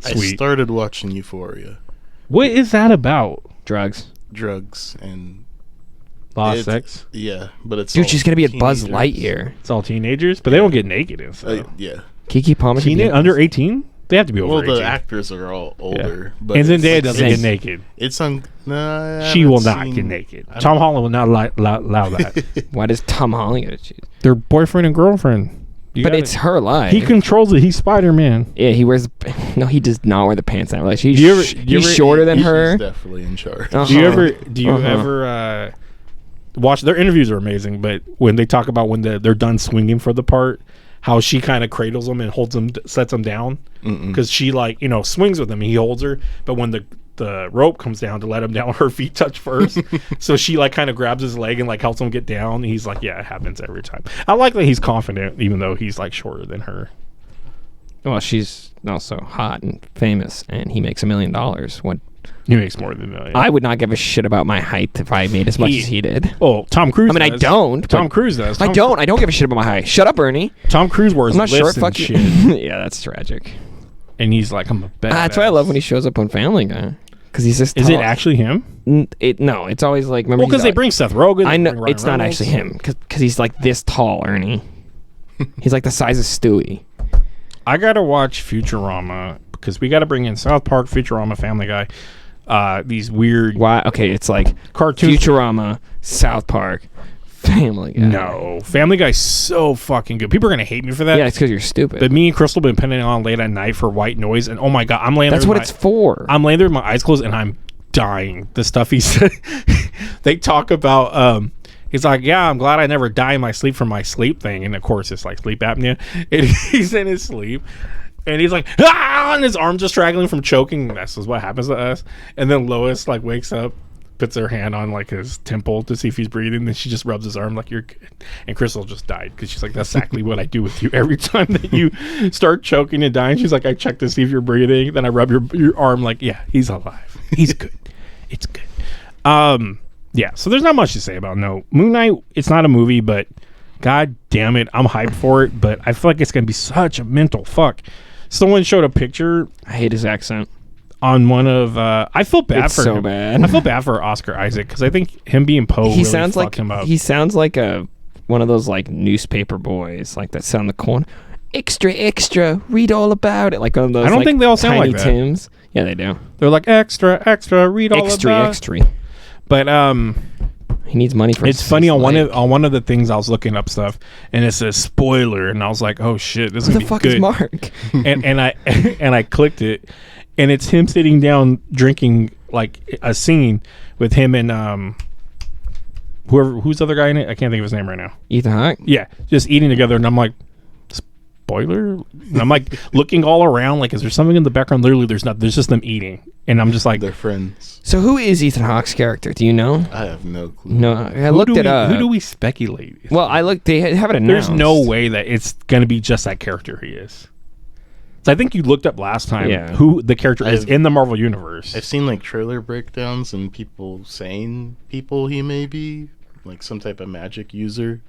I sweet. started watching Euphoria. What is that about? Drugs. Drugs and A lot of it's- sex. Yeah, but it's Dude, all she's gonna be at Buzz teenagers. Lightyear. It's all teenagers, but they don't get naked and stuff. Yeah. Keke Palmer. should be in Under 18? They have to be over Well, 18. the actors are all older, but And it's Zendaya like- doesn't it's- get naked. It's on. No, I She will haven't not seen- get naked. I Tom don't- Holland will not allow that. Why does Tom Holland get to choose? They're boyfriend and girlfriend. You But gotta- it's her life. he controls it. He's Spider-Man. Yeah, he wears. No, he does not wear the pants in that relationship. Do you ever- He's, do you he's ever- shorter than She's her. definitely in charge. Uh-huh. Do you Uh-huh. ever watch their interviews are amazing, but when they talk about when they're done swinging for the part, how she kind of cradles them and holds them, sets them down, because she swings with him. He holds her, but when the rope comes down to let him down, her feet touch first. So she kind of grabs his leg and helps him get down. And he's like, yeah, it happens every time. I like that he's confident, even though he's shorter than her. Well, she's also hot and famous, and he makes $1 million. What? He makes more than $1 million. I would not give a shit about my height if I made as much as he did. Oh, Tom Cruise. I mean, I does. don't, Tom but- Cruise does. I don't give a shit about my height. Shut up, Ernie. Tom Cruise wears I'm not lifts short. and Fuck shit, you. Yeah, that's tragic. and he's like, I'm a badass. That's why I love when he shows up on Family Guy, because he's just. Is it tall. actually him? No, it's always like. Remember, Well, because they bring Seth Rogen. I they know bring Ryan it's not Reynolds. actually him, because he's like this tall, Ernie. He's like the size of Stewie. I gotta watch Futurama because we gotta bring in South Park, Futurama, Family Guy. These weird Why? Okay, it's like cartoons. Futurama, South Park, Family Guy. No, Family Guy's so fucking good. People are gonna hate me for that. Yeah, it's because you're stupid. But me and Crystal been pinning on late at night for white noise, and oh my god, I'm laying That's there. what with it's for. I'm laying there with my eyes closed, and I'm dying. The stuff he said. They talk about. He's like, yeah, I'm glad I never die in my sleep from my sleep thing, and of course it's like sleep apnea. And he's in his sleep. And he's like, ah, and his arms are straggling from choking. This is what happens to us. And then Lois wakes up puts her hand on like his temple to see if he's breathing. Then she just rubs his arm like you're good. And Crystal just died because she's like, that's exactly what I do with you every time that you start choking and dying. She's like, I check to see if you're breathing. Then I rub your arm like, yeah, he's alive. He's good. It's good. Yeah. So there's not much to say about Moon Knight. It's not a movie, but god damn it, I'm hyped for it. But I feel like it's gonna be such a mental fuck. Someone showed a picture. I hate his accent. On one of, I feel bad It's for so him. bad. I feel bad for Oscar Isaac because I think him being Poe really fucked him up. He sounds like one of those like newspaper boys, like that sound the corner. Extra, extra, read all about it. Like one of those. I don't like, think they all sound Tiny like that. Tims. Yeah, they do. They're like extra, extra, read all Extra, about. extra. But He needs money for. it's funny on one of the things I was looking up stuff, and it says spoiler, and I was like, oh shit, this is What gonna the be fuck good. is Mark? and I clicked it, and it's him sitting down drinking like a scene with him and who's the other guy in it? I can't think of his name right now. Ethan Hawke. Yeah, just eating together, and I'm like, spoiler? And I'm like looking all around, like, is there something in the background? Literally, there's not. There's just them eating, and I'm just like, They're friends. So who is Ethan Hawke's character? Do you know? I have no clue. No, I looked it up. Who do we speculate? Well, I looked. They have it There's announced. no way that it's gonna be just that character he is. So I think you looked up last time who the character is in the Marvel universe. I've seen like trailer breakdowns and people saying he may be like some type of magic user.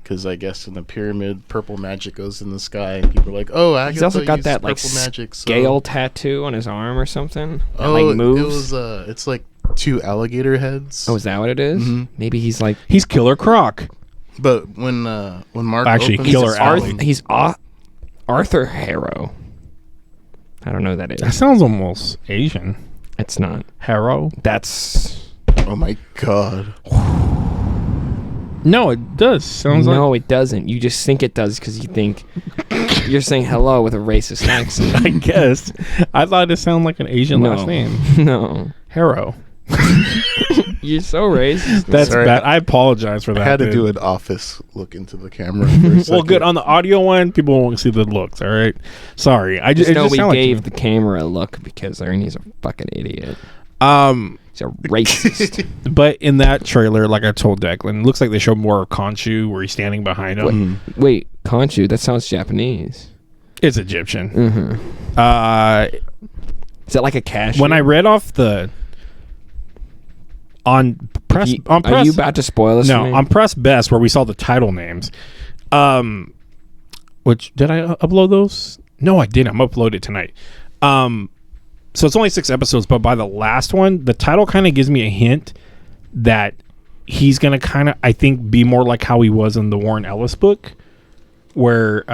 Because I guess in the pyramid, purple magic goes in the sky, and people are like, "Oh, Agatha He's also got uses that like purple magic." So. scale tattoo on his arm or something. That, Oh, like moves. it was. It's like 2 alligator heads. Oh, is that what it is? Mhm. Maybe he's like He's Killer Croc. But when Mark Actually, opens Killer his Arthur- phone- he's Arthur Harrow. I don't know who that is. That sounds almost Asian. It's not. Harrow. That's Oh my god! No, it does. Sounds like. no, it doesn't. You just think it does because you think you're saying hello with a racist accent. I guess. I thought it sounded like an Asian last name. No, Harrow. you're so racist. That's Sorry. bad. I apologize for that. I had to dude. do an office look into the camera. For a Well, second. good. On the audio one, people won't see the looks. All right. Sorry. I just Just know it just we sound gave like the camera a look because Ernie's a fucking idiot. He's a racist. But in that trailer, like I told Declan, it looks like they showed more of Khonshu where he's standing behind him. Wait, Khonshu? That sounds Japanese. It's Egyptian. Is that like a cash? When I read off the on press, Are you about to spoil this? no, for me? on Press Best where we saw the title names. Which did I upload those? No, I didn't. I'm upload it tonight. So it's only 6 episodes, but by the last one, the title kind of gives me a hint that he's gonna kind of, I think, be more like how he was in the Warren Ellis book, where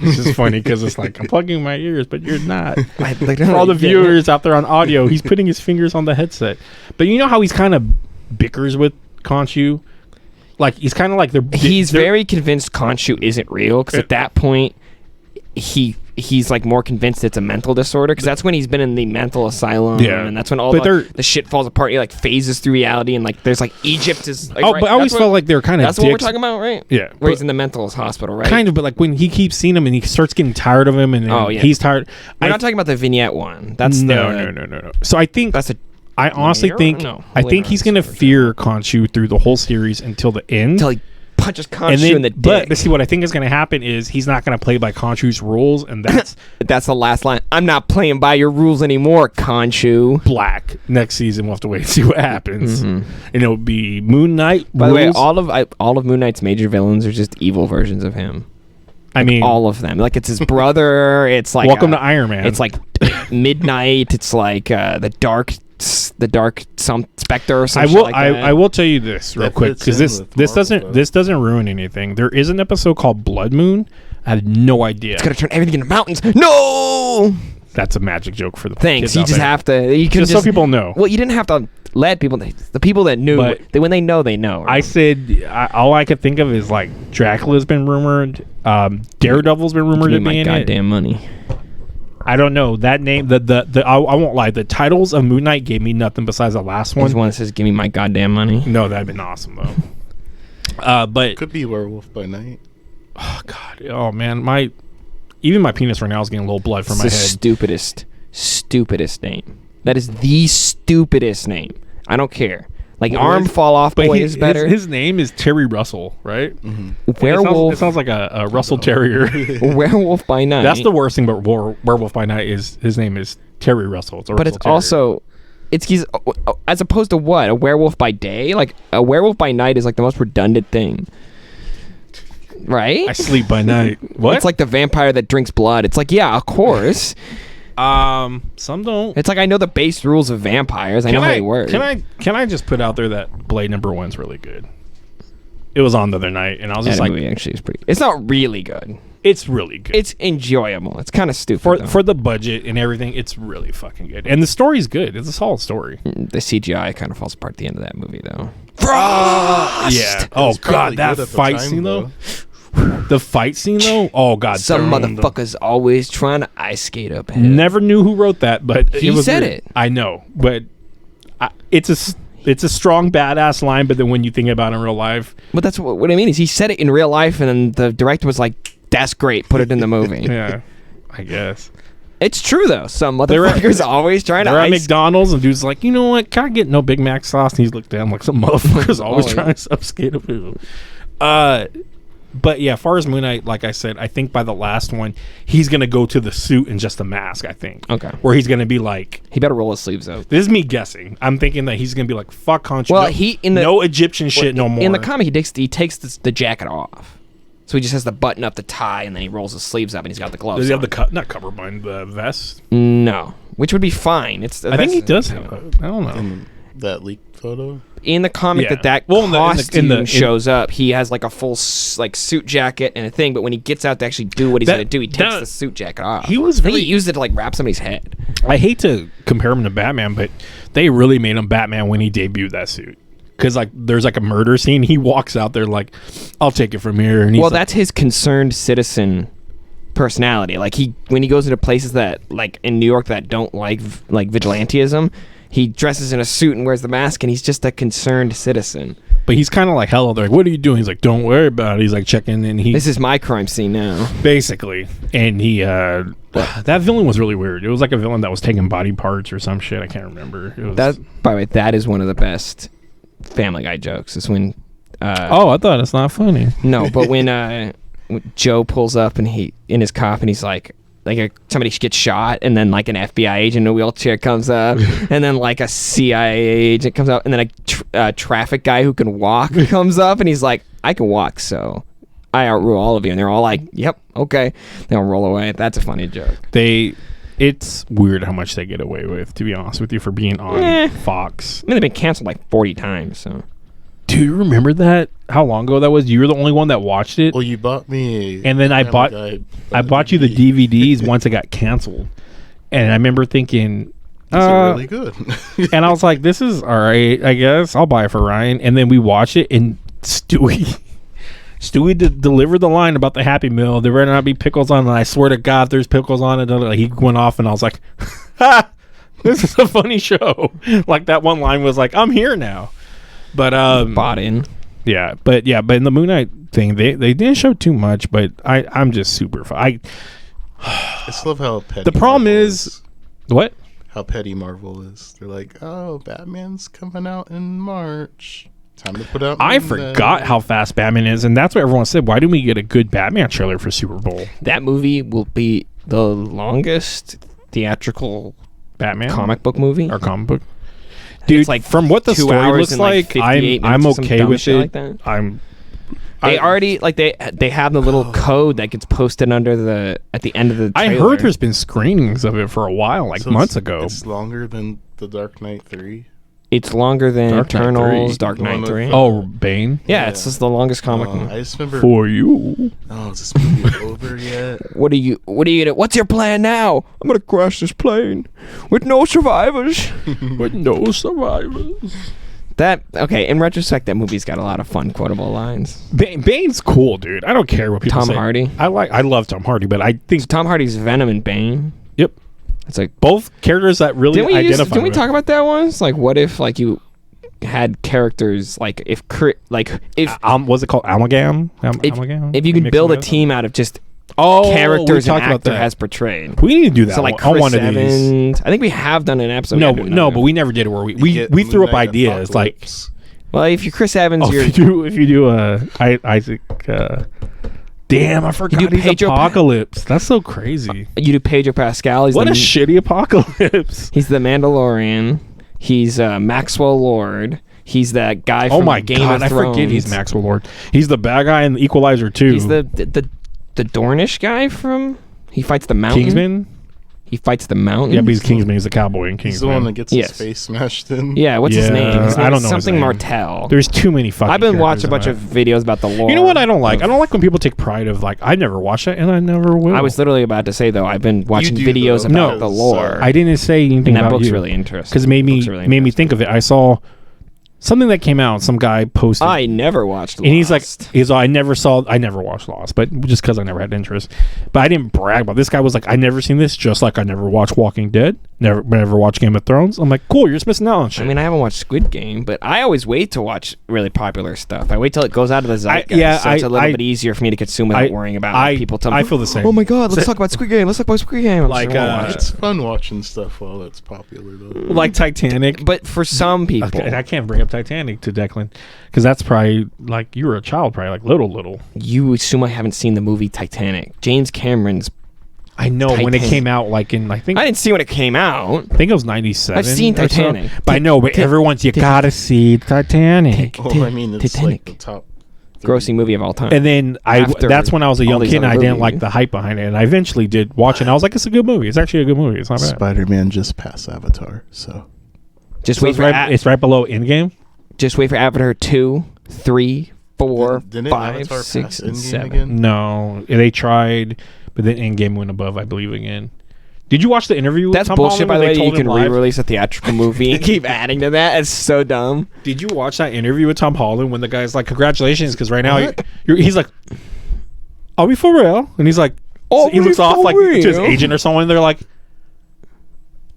this is funny because it's like I'm plugging my ears, but you're not. For all the viewers out there on audio, he's putting his fingers on the headset. But you know how he's kind of bickers with Khonshu? Like he's kind of like He's very convinced Khonshu isn't real because at that point he's like more convinced it's a mental disorder because that's when he's been in the mental asylum and that's when all the shit falls apart. He like phases through reality and like there's like Egypt is like, but I always felt like they were kind of that's what we're talking about, right? Yeah, where he's in the mental hospital, right? Kind of, but like when he keeps seeing him and he starts getting tired of him and he's tired. We're not talking about the vignette one. That's no. So I think I honestly think he's gonna fear Khonshu through the whole series until the end. Until he punches Khonshu in the dick. But see, what I think is going to happen is he's not going to play by Khonshu's rules, and that's the last line. I'm not playing by your rules anymore, Khonshu. Black. Next season, we'll have to wait and see what happens. And it'll be Moon Knight. By the way, all of Moon Knight's major villains are just evil versions of him. I mean, all of them. Like it's his brother. It's like Welcome to Iron Man. It's like Midnight. It's like the dark some Spectre or something. I will tell you this real quick because this doesn't ruin anything. There is an episode called Blood Moon. I had no idea. It's gonna turn everything into mountains. No. That's a magic joke for the Thanks. kids You out just there. have to. You can just so people know. Well, you didn't have to let people. The people that knew, when they know, they know. Right? I said all I could think of is like Dracula's been rumored. Daredevil's been rumored to be in it. Goddamn money. I don't know that name. I won't lie. The titles of Moon Knight gave me nothing besides the last one. There's one that says, "Give me my goddamn money." No, that'd been awesome though. But could be Werewolf by Night. Oh god. Oh man. Even my penis right now is getting a little blood from my head. Stupidest name. That is the stupidest name I don't care. Like arm fall off boy is better. His name is Terry Russell, right? Werewolf. It sounds like a Russell Terrier. Werewolf by Night. That's the worst thing. But Werewolf by Night is his name is Terry Russell. It's a but Russell it's Terrier. also. He's as opposed to what? A werewolf by day? Like a werewolf by night is like the most redundant thing. Right? I sleep by night. What? It's like the vampire that drinks blood. It's like, yeah, of course. Some don't. It's like I know the base rules of vampires. I know how they work. Can I just put out there that Blade #1's really good? It was on the other night, and I was just That like, movie actually is pretty. It's not really good. it's really good. It's enjoyable. It's kind of stupid though. for the budget and everything. It's really fucking good, and the story's good. It's a solid story. The CGI kind of falls apart at the end of that movie though. Yeah. Oh was probably god, that good at the fight time, scene though. The fight scene though. Oh god. Some dun, dun. motherfuckers always trying to ice skate up ahead. Never knew who wrote that, but He it was said weird. it. I know, but it's a strong badass line. But then when you think about it in real life, But that's what I mean is he said it in real life, and then the director was like, "That's great, put it in the movie." yeah, I guess. It's true though. Some They're at- motherfuckers always trying to They're at ice. McDonald's and dude's like, you know what? Can I get no Big Mac sauce? And he's looked down like some motherfuckers always yeah. trying to upskate a food. But yeah, as far as Moon Knight, like I said, I think by the last one, he's gonna go to the suit and just the mask. I think. Okay. Where he's gonna be like, He better roll his sleeves up. this is me guessing. I'm thinking that he's gonna be like, fuck Conch. Well, no, he- in the- no Egyptian shit no more. In the comic, he takes the jacket off, so he just has the button up the tie, and then he rolls his sleeves up, and he's got the gloves. Does he have on. the not cummerbund, the vest? No, which would be fine. It's. I think he does have. I don't know. In that leaked photo. In the comic Yeah. that Well, costume shows up, he has like a full like suit jacket and a thing. But when he gets out to actually do what he's That- gonna do, he takes that- the suit jacket off. He was I think really- he used it to like wrap somebody's head. I hate to compare him to Batman, but they really made him Batman when he debuted that suit. Because like, there's like a murder scene. He walks out there like, "I'll take it from here." And he's Well, like, that's his concerned citizen personality. Like when he goes into places that like in New York that don't like vigilantism, he dresses in a suit and wears the mask, and he's just a concerned citizen. but he's kind of like hell. They're like, "What are you doing?" He's like, "Don't worry about it." He's like checking, and he This is my crime scene now. basically, and he that villain was really weird. It was like a villain that was taking body parts or some shit. I can't remember. It was, That, by the way, that is one of the best Family Guy jokes. Is when oh, I thought it's not funny. no, but when Joe pulls up and he in his cop and he's like somebody gets shot, and then like an FBI agent in a wheelchair comes up, and then like a CIA agent comes up, and then a traffic guy who can walk comes up, and he's like, "I can walk, so I outrule all of you," and they're all like, "Yep, okay." They'll roll away. That's a funny joke. It's weird how much they get away with, to be honest with you, for being on Fox. I mean, they've been canceled like 40 times, so. Do you remember that? How long ago that was? You were the only one that watched it. Well, you bought me. And then I bought you the DVDs once it got canceled. And I remember thinking, These are really good. and I was like, this is all right, I guess. I'll buy it for Ryan. And then we watched it, and Stewie delivered the line about the Happy Meal. There better not be pickles on it. And I swear to God, there's pickles on it. And he went off, and I was like, ha! This is a funny show. Like, that one line was like, I'm here now. But Bought in. but in the Moon Knight thing, they didn't show too much, but I'm just super I just love how petty. the problem Marvel is what? how petty Marvel is. They're like, oh, Batman's coming out in March. Time to put out. I Moon forgot Knight." how fast Batman is, and that's what everyone said. Why didn't we get a good Batman trailer for Super Bowl? That movie will be the longest theatrical Batman comic book movie. or comic book. Dude, It's like from what the 2 story hours looks and like like, 58 I'm minutes or some okay dumb with shit it. like that. They I- already like they have the little code that gets posted under at the end of the I trailer. heard there's been screenings of it for a while, like So months it's- ago. It's longer than The Dark Knight 3. It's longer than Dark Knight Eternals, 3. Dark The one Knight with 3. the- Oh, Bane Yeah, it's just the longest comic I movie. just remember. for you. Oh, is this movie over yet? What are you gonna, what's your plan now? I'm gonna crash this plane with no survivors. With no survivors. Okay, in retrospect, that movie's got a lot of fun quotable lines. Bane's cool, dude. I don't care what people Tom say. Hardy. I love Tom Hardy, but I think Tom Hardy's Venom and Bane. yep, It's like both characters that really identify. didn't we with. talk about that once? Like, what if like you had characters like if what's it called? Amalgam. if you could build a team out of just characters we an talked about actor that. has portrayed. We need to do that. So like on Chris one of these. Evans. I think we have done an episode. No, We haven't no, done but it. we never did it where we Get threw Moon up Knight ideas like. Apocalypse. Well, if you're Chris Evans, Oh, you're if you do Isaac. Damn, I forgot do he's Pedro Apocalypse. That's so crazy. you do Pedro Pascal. He's What the, a shitty Apocalypse. He's the Mandalorian. He's Maxwell Lord. He's that guy from Oh my Game god, of I Thrones. forget he's Maxwell Lord. He's the bad guy in Equalizer 2. He's the Dornish guy from. He fights the mountain. Kingsman. He fights the mountain. Yeah, but he's Kingsman. He's the cowboy in He's the one that Kingsman. gets Yes. his face smashed in. Yeah, what's his Yeah, name? His name I don't is know his something name. Martell. There's too many fucking. I've been watching a bunch characters of videos about the lore. You know what I don't like? I don't like when people take pride of like I never watched it and I never will. I was literally about to say though. I've been watching do, videos though, about No. the lore. I didn't say anything and that about book's you really interesting. because it made me Book's really made me interesting. think of it. I saw something that came out. Some guy posted. I never watched Lost. And he's like, I never watched Lost, but just because I never had interest. But I didn't brag about it. This guy was like, I never seen this, just like I never watched Walking Dead, never watched Game of Thrones. I'm like, cool, you're just missing out on shit. I mean, I haven't watched Squid Game, but I always wait to watch really popular stuff. I wait till it goes out of the zeitgeist, so it's a little bit easier for me to consume without worrying about people telling me, I feel the same. oh my god, let's talk about Squid Game. Let's talk about Squid Game. I'm Like, just gonna watch it. It's fun watching stuff while it's popular, though. like Titanic. But for some people, Okay, and I can't bring up Titanic to Declan because that's probably like you were a child, probably like little. you assume I haven't seen the movie Titanic. James Cameron's. I know when it Titanic. came out, like in I think I didn't see when it came out. it was 97. I've seen or so. Titanic. But I know, but everyone's you gotta see Titanic. Well, I mean, it's Titanic. like the top Grossing movie of all time. And then After that's when I was a all young these kid and other I didn't movies. like the hype behind it. And I eventually did watch it and I was like, it's a good movie. It's actually a good movie. It's not bad. Spider-Man just passed Avatar, so just So wait it's for it's right below Endgame. just wait for Avatar 2, 3, 4, Didn't 5, Avatar 6, pass and Endgame 7. again? No, they tried, but then Endgame went above, I believe, again. Did you watch the interview? With That's Tom bullshit, Holland by the where way. they You told him can live? re-release a theatrical movie and keep adding to that. It's so dumb. Did you watch that interview with Tom Holland when the guy's like, "Congratulations," because right now What? he's like, "Are we for real?" And he's like, Are he we looks off for like to his real? agent or someone. And they're like,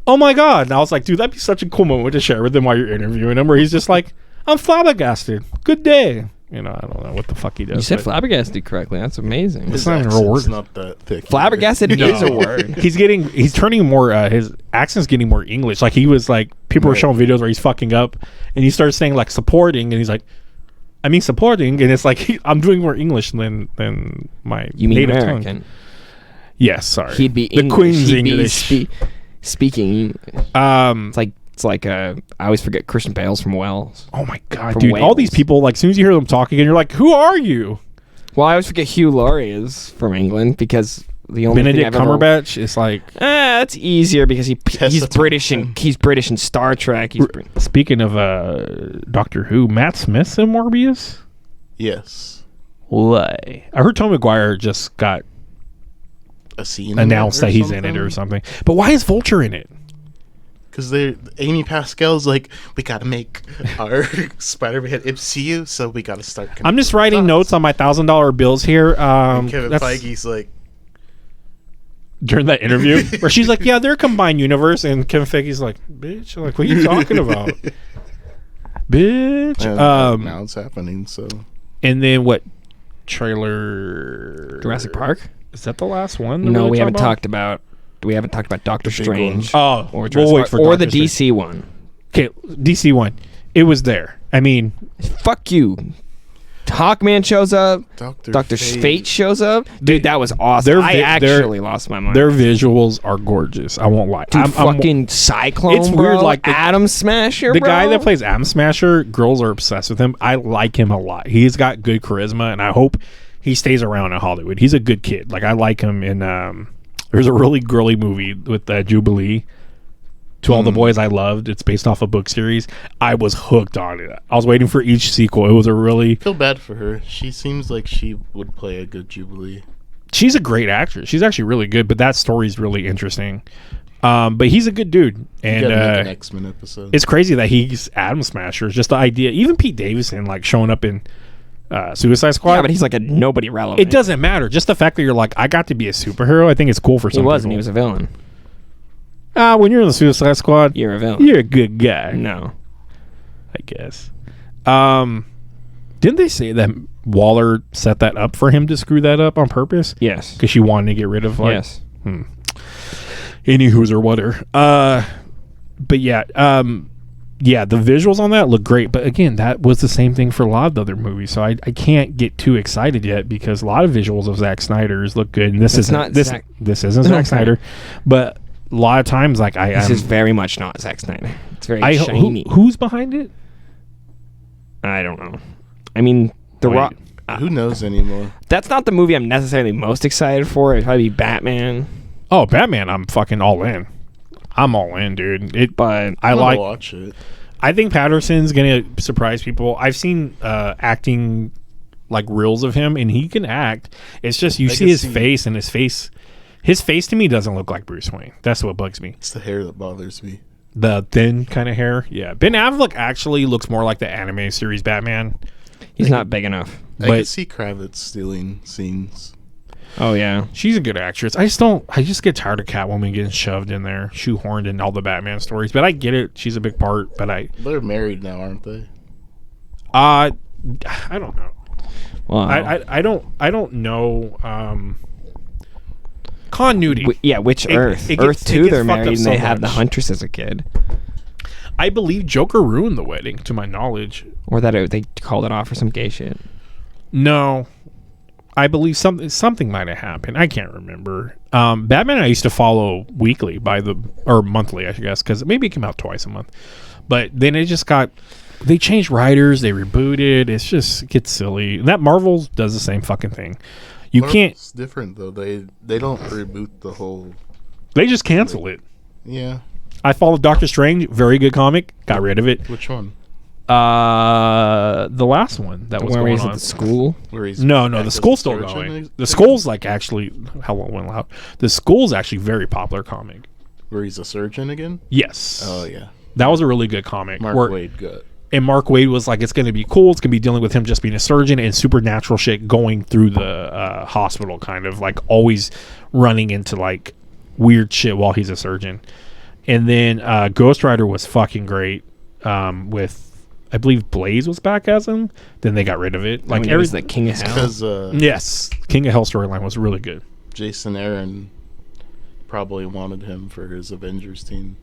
"Oh my god!" And I was like, "Dude, that'd be such a cool moment to share with him while you're interviewing him." Where he's just like, "I'm flabbergasted. Good day." You know, I don't know what the fuck he does. You said but flabbergasted correctly. That's amazing. It's not even a real word. It's not that thick. Flabbergasted No. is a word. He's turning more. His accent's getting more English. Like he was like people were Right. showing videos where he's fucking up, and he starts saying like supporting, and he's like, I mean supporting, and it's like I'm doing more English than my You mean native American? tongue. Yes, sorry. He'd be the English. Queen's He'd be English. speaking. It's like I always forget Christian Bale's from Wales. Oh my god, From dude! All Wales. these people, like, as soon as you hear them talking, and you're like, "Who are you?" Well, I always forget Hugh Laurie is from England because the only Benedict thing I've ever Cumberbatch is like. that's easier because he's Tessa British and Thompson. he's British in Star Trek. Speaking of Doctor Who, Matt Smith's in Morbius. Yes. Why? I heard Tom McGuire just got A scene announced that he's in it or something. But why is Vulture in it? Because Amy Pascal's like, we gotta make our Spider-Man MCU, so we gotta start. I'm just writing notes on my $1,000 bills here. And Kevin That's Feige's like, during that interview where she's like, "Yeah, they're a combined universe," and Kevin Feige's like, "Bitch, like, what are you talking about, bitch?" now it's happening. So And then what trailer? Jurassic Park? Is that the last one? that No, we're we talking haven't talked about. We haven't talked about Doctor The big Strange. Oh, or we'll Jurassic wait Park, for or the Doctor DC one. Okay, DC one. It was there. I mean, Fuck you. Hawkman shows up. Doctor Fate shows up. Dude, that was awesome. Their I vi- their- actually lost my mind. their visuals are gorgeous. I won't lie. Dude, fucking Cyclone, It's bro. weird, like the- Atom Smasher, the bro. guy that plays Atom Smasher, girls are obsessed with him. I like him a lot. He's got good charisma, and I hope he stays around in Hollywood. He's a good kid. Like, I like him in there's a really girly movie with Jubilee, To All the Boys I Loved. It's based off a book series. I was hooked on it. I was waiting for each sequel. It was a really... Feel bad for her. She seems like she would play a good Jubilee. She's a great actress. She's actually really good, but that story's really interesting. But he's a good dude. You And gotta make an X-Men episode. it's crazy that he's Atom Smasher. It's just the idea. Even Pete Davidson, like, showing up in Suicide Squad. Yeah, but he's like a nobody relevant. It doesn't matter. Just the fact that you're like, I got to be a superhero. I think it's cool for He some wasn't. people. He was a villain. When you're in the Suicide Squad, You're a villain. you're a good guy. No. I guess. Didn't they say that Waller set that up for him to screw that up on purpose? Yes. Because she wanted to get rid of, like... Yes. Any who's or whatever. But yeah, the visuals on that look great. But again, that was the same thing for a lot of the other movies. So I can't get too excited yet because a lot of visuals of Zack Snyder's look good. And this isn't Zack Snyder. But a lot of times, like this is very much not Zack Snyder. It's very shiny. Who's behind it? I don't know. I mean, The Rock. Who knows anymore? That's not the movie I'm necessarily most excited for. It'd probably be Batman. Oh, Batman! I'm fucking all in. I'm all in, dude. But I like. Watch it. I think Patterson's gonna surprise people. I've seen acting like reels of him, and he can act. It's just you see his face, and his face to me doesn't look like Bruce Wayne. That's what bugs me. It's the hair that bothers me. The thin kind of hair. Yeah, Ben Affleck actually looks more like the anime series Batman. He's not big enough. I can see Kravitz stealing scenes. Oh yeah, she's a good actress. I just get tired of Catwoman getting shoved in there, shoehorned in all the Batman stories. But I get it; she's a big part. But they're married now, aren't they? I don't know. Well, I don't know. Continuity. Which Earth? Earth 2, they're married and they had the Huntress as a kid. I believe Joker ruined the wedding, to my knowledge. Or that they called it off for some gay shit. No. I believe something might have happened. I can't remember. Batman I used to follow weekly or monthly, I guess, because maybe it came out twice a month. But then they changed writers, they rebooted. It gets silly. And that Marvel does the same fucking thing. It's different though. They don't reboot the whole. They just cancel it. Yeah. I followed Doctor Strange, very good comic. Got rid of it. Which one? The last one that was where going he's on. at the school. No, the school's still going. The school's like actually how long went out. The school's actually very popular comic. Where he's a surgeon again? Yes. Oh yeah. That was a really good comic. Mark Waid got. And Mark Waid was like, it's going to be cool. It's going to be dealing with him just being a surgeon and supernatural shit going through the hospital, kind of like always running into like weird shit while he's a surgeon. And then Ghost Rider was fucking great with. I believe Blaze was back as him. Then they got rid of it. Like everything. That King of Hell. Yes, King of Hell storyline was really good. Jason Aaron probably wanted him for his Avengers team.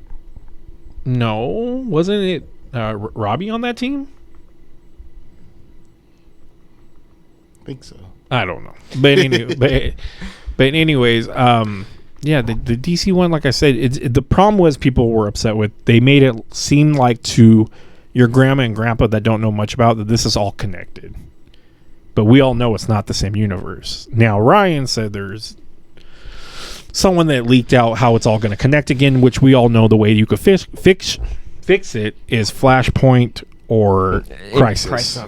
No, wasn't it Robbie on that team? I think so. I don't know, but anyway, but anyways, yeah, the DC one, like I said, the problem was people were upset with. They made it seem like to your grandma and grandpa that don't know much about that this is all connected, but we all know it's not the same universe. Now Ryan said there's someone that leaked out how it's all going to connect again, which we all know the way you could fix it is Flashpoint or Crisis.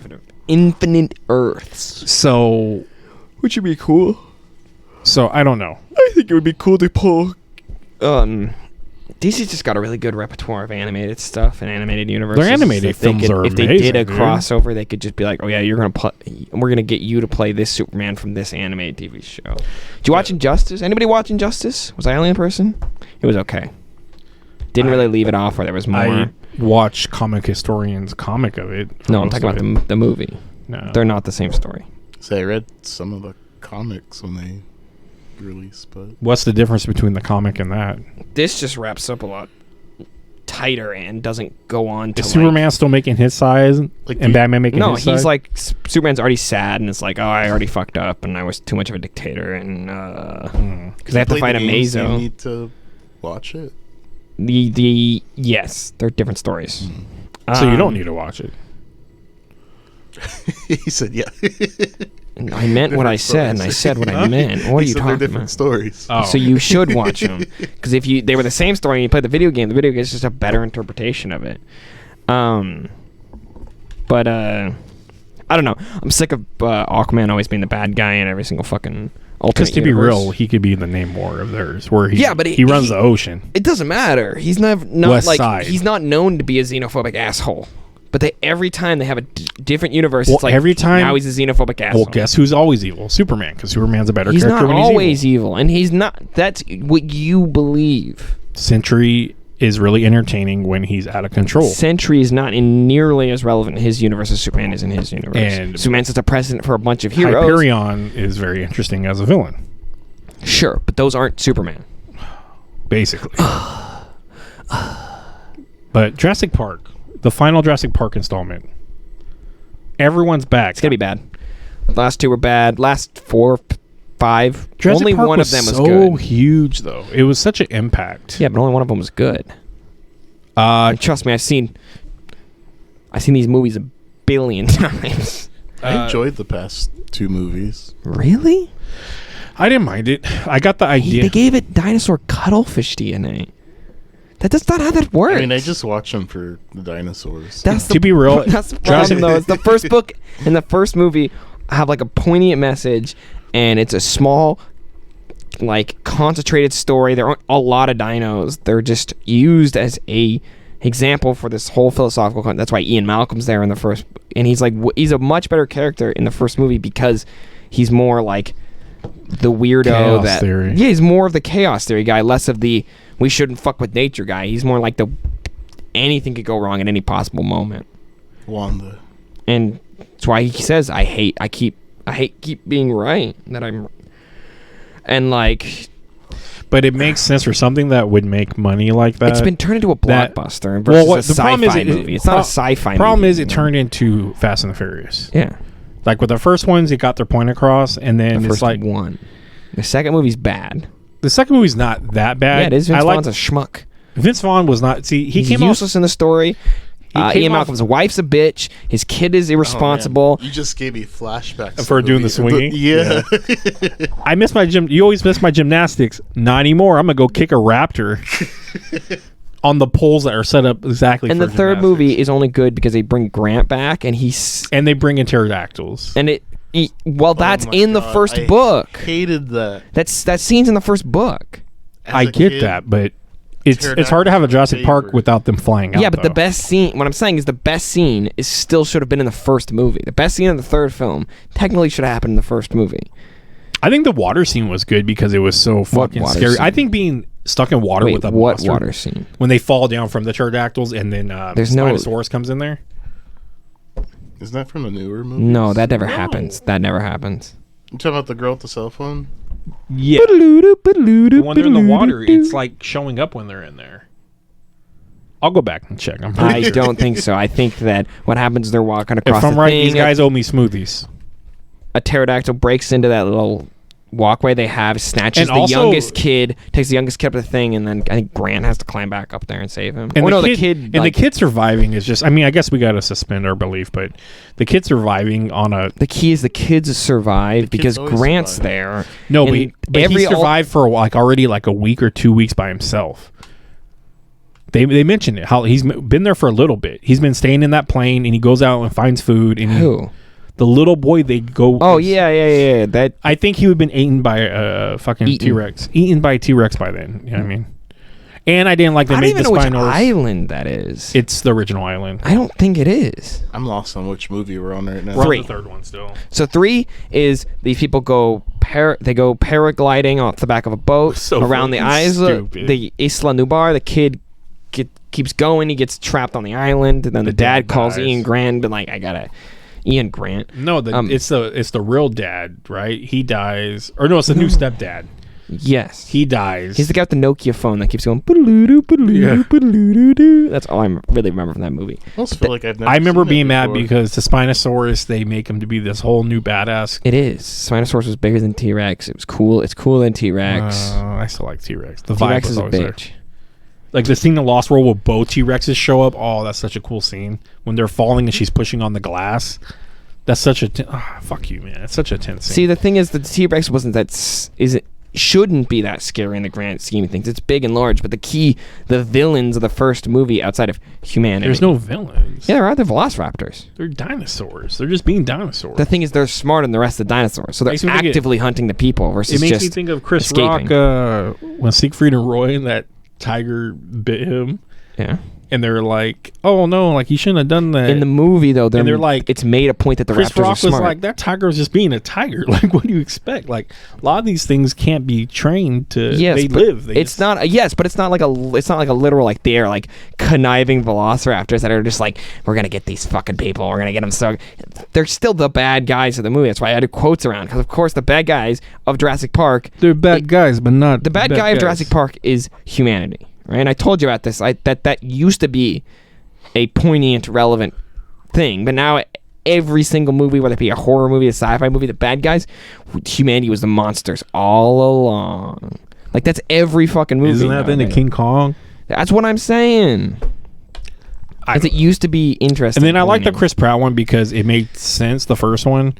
Infinite Earths. So, which would be cool. So I don't know. I think it would be cool to pull. DC's just got a really good repertoire of animated stuff and animated universes. Their animated films are amazing. If they did a crossover, they could just be like, "Oh yeah, we're gonna get you to play this Superman from this animated TV show." Did you watch Injustice? Anybody watch Injustice? Was I only a person? It was okay. Didn't really leave it off where there was more. I watched Comic Historian's comic of it. No, I'm talking about the movie. No, they're not the same story. So I read some of the comics when they released, but what's the difference between the comic and that? This just wraps up a lot tighter and doesn't go on to Is Superman still making his size and Batman making his size? No, he's like Superman's already sad and it's like, oh, I already fucked up and I was too much of a dictator and because they have to fight a Mazo. You need to watch it. Yes, they're different stories. So you don't need to watch it. He said, "Yeah." I meant what I said, and I said what I meant. What are you talking different about? Stories. Oh. So you should watch them because if they were the same story and you played the video game is just a better interpretation of it. But I don't know. I'm sick of Aquaman always being the bad guy in every single fucking alternate Because to universe. be real, he could be the Namor of theirs, where but he runs the ocean. It doesn't matter. He's not West like side. he's not known to be a xenophobic asshole. But every time they have a different universe, Well, it's like every time now he's a xenophobic asshole. Well, guess who's always evil? Superman, because Superman's a better character He's not when always he's evil. and he's not. That's what you believe. Sentry is really entertaining when he's out of control. Sentry is not in nearly as relevant in his universe as Superman is in his universe. And Superman's just a precedent for a bunch of heroes. Hyperion is very interesting as a villain. Sure, but those aren't Superman. Basically. But Jurassic Park, the final Jurassic Park installment, everyone's back. It's gonna be bad. Last two were bad. Last 4, 5. Jurassic only Park one was of them was so good. huge, though. It was such an impact. Yeah, but only one of them was good. And trust me, I've seen these movies a billion times. I enjoyed the past 2 movies. Really? I didn't mind it. I got the idea. They gave it dinosaur cuttlefish DNA. That's not how that works. I mean, I just watch them for the dinosaurs. That's To be real, that's the problem, though. It's the first book and the first movie have like a poignant message, and it's a small, like, concentrated story. There aren't a lot of dinos. They're just used as a example for this whole philosophical content. That's why Ian Malcolm's there in the first, and he's like he's a much better character in the first movie because he's more like the weirdo Chaos theory. Yeah, he's more of the chaos theory guy, less of the we shouldn't fuck with nature guy. He's more like the anything could go wrong at any possible moment. Wanda. And that's why he says I hate keep being right, that I'm, and like, But it makes sense for something that would make money like that. it's been turned into a that- blockbuster versus a the problem sci-fi is movie. It's not a sci-fi problem movie is it anymore. turned into Fast and the Furious. Yeah. Like with the first ones, it got their point across, and then The it's first like one. The second movie's bad. the second movie's not that bad. Yeah, it is. Vince I like Vaughn's a schmuck. Vince Vaughn was not. See, he He's came off. useless in the story. came Ian off- Malcolm's wife's a bitch. His kid is irresponsible. Oh, man. You just gave me flashbacks For to doing the swinging? Yeah. I miss my gym. You always miss my gymnastics. Not anymore. I'm gonna go kick a raptor on the poles that are set up exactly. And for the third gymnastics. movie is only good because they bring Grant back, and and they bring in pterodactyls. that's Oh my in the God, first I book. hated that. That scene's in the first book. As I a get kid, that, but it's hard to have a Jurassic Park favorite. without them flying out. Yeah, but the though. best scene, what I'm saying is the best scene is still should have been in the first movie. The best scene in the third film technically should have happened in the first movie. I think the water scene was good because it was so fucking water scary. scene? I think being stuck in water Wait, with a what monster, water scene? when they fall down from the pterodactyls and then There's no- Spinosaurus comes in there. Isn't that from the newer movie? No, that never happens. That never happens. You talking about the girl with the cell phone? Yeah, when they're in the water, it's like showing up when they're in there. I'll go back and check. I'm pretty I sure. don't think so. I think that what happens is they're walking across If I'm the right, thing, these guys owe me smoothies. a pterodactyl breaks into that little walkway they have, snatches And the also- youngest kid, takes the youngest kid up to the thing, and then I think Grant has to climb back up there and save him. And Oh, no, the the kid and like, the kid surviving is just. I mean, I guess we gotta suspend our belief, but the kid surviving on a the key is the kids survive because always Grant's survive. there. no, And but he survived for like already like a week or 2 weeks by himself. They mentioned it how he's been there for a little bit. He's been staying in that plane and he goes out and finds food. And Who? the little boy they go. Oh yeah. That I think he would have been eaten by a fucking Eaten. T-Rex. Eaten by a T-Rex by then. You know what I mean? And I didn't like they I don't made even the know which Spinosaurus. island that is. It's the original island. I don't think it is. I'm lost on which movie we're on right now. We're on Three. the third one still. So 3 is these people go paragliding off the back of a boat So around the fucking island, stupid. the Isla Nubar. The kid keeps going. He gets trapped on the island, and then the dad calls dies. Ian Grant, and like Ian Grant. No, it's the real dad, right? He dies, or no, it's the new stepdad. Yes, He dies. he's the guy with the Nokia phone that keeps going. "Boodaloo-doo, boodaloo-doo, Yeah. boodaloo-doo-doo." That's all I really remember from that movie. I almost feel like I've never I remember seen it being mad before. because the Spinosaurus, they make him to be this whole new badass. It is. Spinosaurus was bigger than T-Rex. It was cool. It's cooler than T-Rex. I still like T-Rex. The vibe T-Rex was is a always there. bitch. Like the scene in Lost World where both T-Rexes show up. Oh, that's such a cool scene. When they're falling and she's pushing on the glass. That's such a... fuck you, man. It's such a tense scene. See, the thing is, the T-Rex wasn't that... shouldn't be that scary in the grand scheme of things. It's big and large, but the villains of the first movie outside of humanity. There's no villains. Yeah, there are. They're velociraptors. They're dinosaurs. They're just being dinosaurs. The thing is, they're smarter than the rest of the dinosaurs, so they're Makes me think actively hunting the people versus It makes just me think of Chris escaping. Rock when Siegfried and Roy and that tiger bit him. Yeah. and they're like, "Oh no, like he shouldn't have done that." In the movie, though, they're like, it's made a point that the Chris raptors are Rock was smart. like, "That tiger was just being a tiger." Like, what do you expect? Like, a lot of these things can't be trained to. Yes, they but live. They it's just- not. Yes, but it's not like a literal like they're like conniving velociraptors that are just like, we're gonna get these fucking people. We're gonna get them. So they're still the bad guys of the movie. That's why I added quotes around, because of course the bad guys of Jurassic Park. They're bad guys, but not The bad guy of Jurassic Park is humanity, right? And I told you about this. That used to be a poignant, relevant thing, but now every single movie, whether it be a horror movie, a sci-fi movie, the bad guys, humanity was the monsters all along. Like, that's every fucking movie. Isn't that then the nowadays. King Kong? That's what I'm saying. Because it used to be interesting. And then I like the poignant. Chris Pratt one because it made sense, the first one,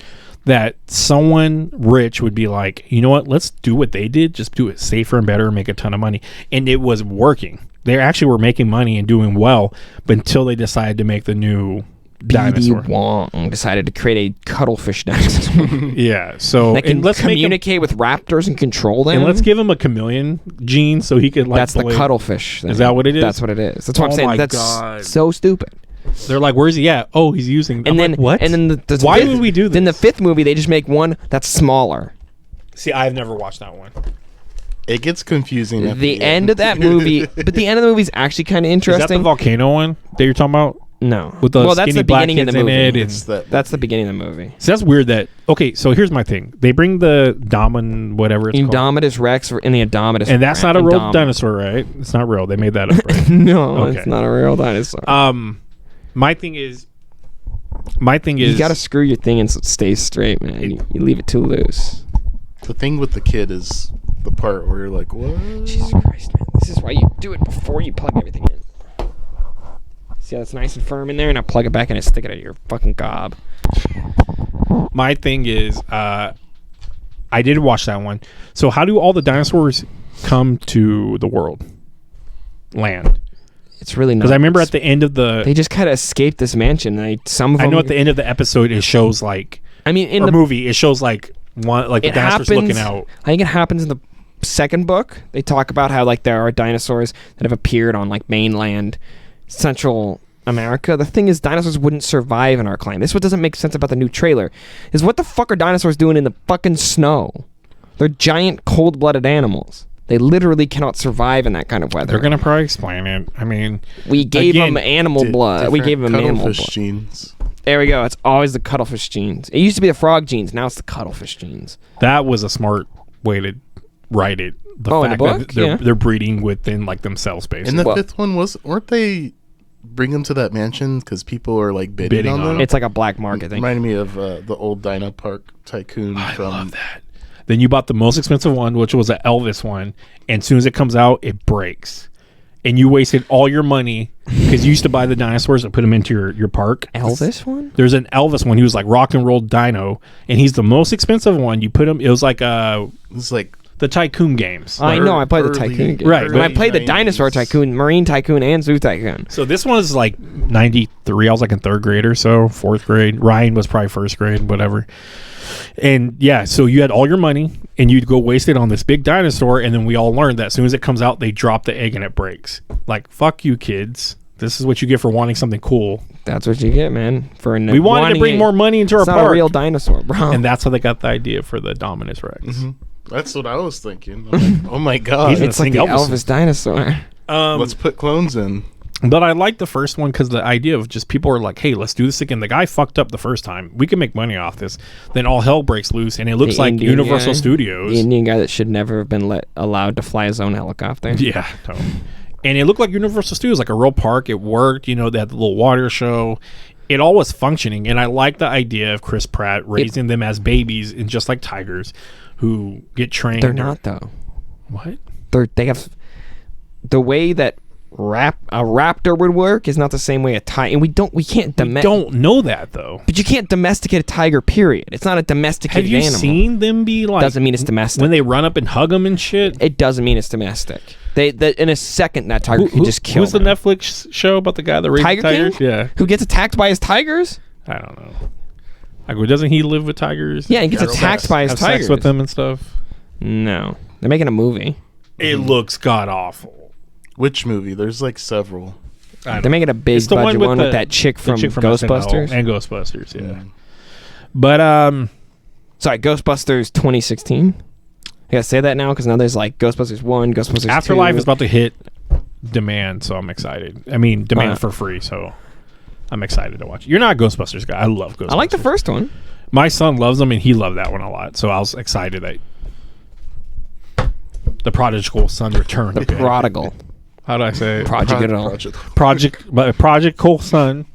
that someone rich would be like, you know what, let's do what they did, just do it safer and better and make a ton of money. And it was working. They actually were making money and doing well, but until they decided to make the new dinosaur. B.D. Wong decided to create a cuttlefish dinosaur Yeah, so that can and let's make him, communicate with raptors and control them. and let's give him a chameleon gene so he could like That's the believe- cuttlefish thing. Is that what it is? That's what it is. That's what Oh I'm saying. my That's God. so stupid. They're like, where's he at? Oh, he's using. And I'm then like, what? And then the Why fifth- would we do this? Then the fifth movie, they just make one that's smaller. See, I've never watched that one. It gets confusing. At The end of that movie, but the end of the movie is actually kind of Is that the interesting. volcano one that you're talking about? No, With the well, that's skinny the black beginning of the kids in movie. it and- It's that. That's the beginning of the movie. So that's weird that, okay, so here's my thing. They bring the Domin, whatever it's called. Indominus Rex and the Indominus. And that's not a real Indominus. dinosaur, right? It's not real. They made that up, right? No, Okay. it's not a real dinosaur. My thing is, you gotta screw your thing and stay straight, man. You leave it too loose. The thing with the kid is the part where you're like, what? Jesus Christ, man. This is why you do it before you plug everything in. See how it's nice and firm in there? Now plug it back in and stick it at your fucking gob. my thing is, I did watch that one. So how do all the dinosaurs come to the world? Land. It's really not. Because I remember at the end of the, They just kind of escaped this mansion. Some of them. I know at the end of the episode it shows like, I mean, in or the movie, it shows like one, like the it dinosaurs happens. looking out. I think it happens in the second book. They talk about how like there are dinosaurs that have appeared on like mainland Central America. The thing is, dinosaurs wouldn't survive in our climate. This is what doesn't make sense about the new trailer. Is what the fuck are dinosaurs doing in the fucking snow? They're giant, cold-blooded animals. They literally cannot survive in that kind of weather. They're gonna probably explain it. I mean, We gave Again, them animal blood. We gave them animal cuttlefish blood. genes. There we go. It's always the cuttlefish genes. It used to be the frog genes. Now it's the cuttlefish genes. that was a smart way to write it. The Oh, in the fact book? that they're, Yeah. they're breeding within like themselves, basically. And the Well- fifth one weren't they bring them to that mansion because people are like bidding on them? It's like a black market thing. Reminded me of the old Dino Park Tycoon I from. love that. Then you bought the most expensive one, which was an Elvis one, and as soon as it comes out, it breaks. And you wasted all your money because you used to buy the dinosaurs and put them into your park. Elvis one? There's an Elvis one. He was like rock and roll dino, and he's the most expensive one. You put him. It was like It's like the Tycoon games. I know. I played the early- Tycoon game. Right, And I but- played the 90s. Dinosaur Tycoon, Marine Tycoon, and Zoo Tycoon. So this one is like 93. I was like in third grade or so, fourth grade. Ryan was probably first grade, whatever. And yeah, so you had all your money and you'd go waste it on this big dinosaur. And then we all learned that as soon as it comes out, they drop the egg and it breaks. Like, fuck you, kids. This is what you get for wanting something cool. That's what you get, man. We wanted to bring more money into our It's not park. a real dinosaur, bro. And that's how they got the idea for the Dominus Rex. Mm-hmm. That's what I was thinking. I'm like, oh my god, He's it's like the Sing Elvis. Elvis dinosaur. let's put clones in. But I like the first one because the idea of just people are like, hey, let's do this again. The guy fucked up the first time. We can make money off this. Then all hell breaks loose, and it looks The like Indian Universal guy. Studios. The Indian guy that should never have been allowed to fly his own helicopter. Yeah. No. And it looked like Universal Studios, like a real park. It worked. You know, they had the little water show. It all was functioning. And I like the idea of Chris Pratt raising them as babies and just like tigers who get trained. They're not, though. What? They have the way that a raptor would work is not the same way a tiger. And we can't Don't know that, though. But you can't domesticate a tiger, period. It's not a domesticated Have you animal. seen them be like... Doesn't mean it's domestic. When they run up and hug them and shit? It doesn't mean it's domestic. They in a second that tiger could just kill Who's the them. Netflix show about the guy that raised Tiger tigers? King? Yeah. Who gets attacked by his tigers? I don't know. Like, doesn't he live with tigers? Yeah, he gets Have attacked by his Have tigers. sex with them and stuff? No. They're making a movie. It looks god awful. Which movie? There's like several. They're making a big It's the budget one with the- that chick the from chick Ghostbusters. SNL and Ghostbusters, yeah. Mm. But Sorry, Ghostbusters 2016. I gotta say that now because now there's like Ghostbusters 1, Ghostbusters Afterlife 2. is about to hit demand, so I'm excited. I mean, demand Wow. for free, so I'm excited to watch it. You're not a Ghostbusters guy. I love Ghostbusters. I like the first one. My son loves them, and he loved that one a lot, so I was excited that the prodigal son returned. The Prodigal. How do I say it? Project it all. Prodigal son.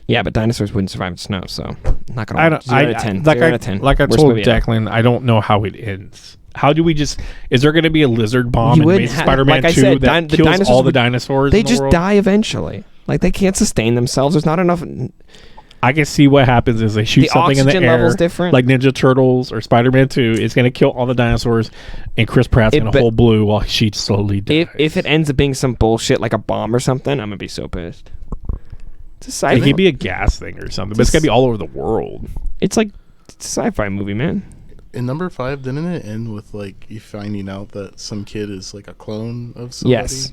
Yeah, but dinosaurs wouldn't survive in snow, so not gonna. I don't. 0 out of 10. Like 0 out of 10. Like I Worst told movie ever. Declan, I don't know how it ends. How do we just? Is there going to be a lizard bomb You in wouldn't Amazing have- Spider-Man like I 2 said, that the kills dinosaurs all the would- dinosaurs? They in the just world? die eventually. Like they can't sustain themselves. There's not enough. I can see what happens is they shoot The something in the oxygen air, level's different. like Ninja Turtles or Spider-Man 2. It's going to kill all the dinosaurs, and Chris Pratt's going to but- hold blue while she slowly dies. If it ends up being some bullshit like a bomb or something, I'm gonna be so pissed. It's a sci-fi. It could be a gas thing or something, but it's going to be all over the world. It's like it's a sci-fi movie, man. In number 5, didn't it end with like you finding out that some kid is like a clone of somebody? Yes.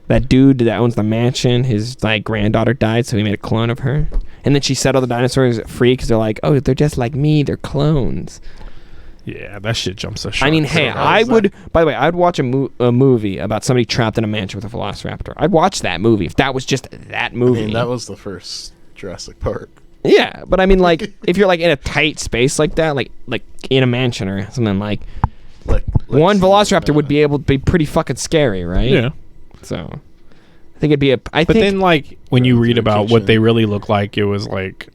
That dude that owns the mansion, his like granddaughter died, so he made a clone of her. And then she set all the dinosaurs free because they're like, oh, they're just like me, they're clones. Yeah, that shit jumps the shark. I mean, hey, I would. By the way, I'd watch a movie about somebody trapped in a mansion with a velociraptor. I'd watch that movie if that was just that I movie. mean, that was the first Jurassic Park. Yeah, but I mean, like, if you're like in a tight space like that, like in a mansion or something, like Like one velociraptor would be able to be pretty fucking scary, right? Yeah. So, I think it'd be a. I But think. then, like, when you read about what Kitchen. they really look like, it was like,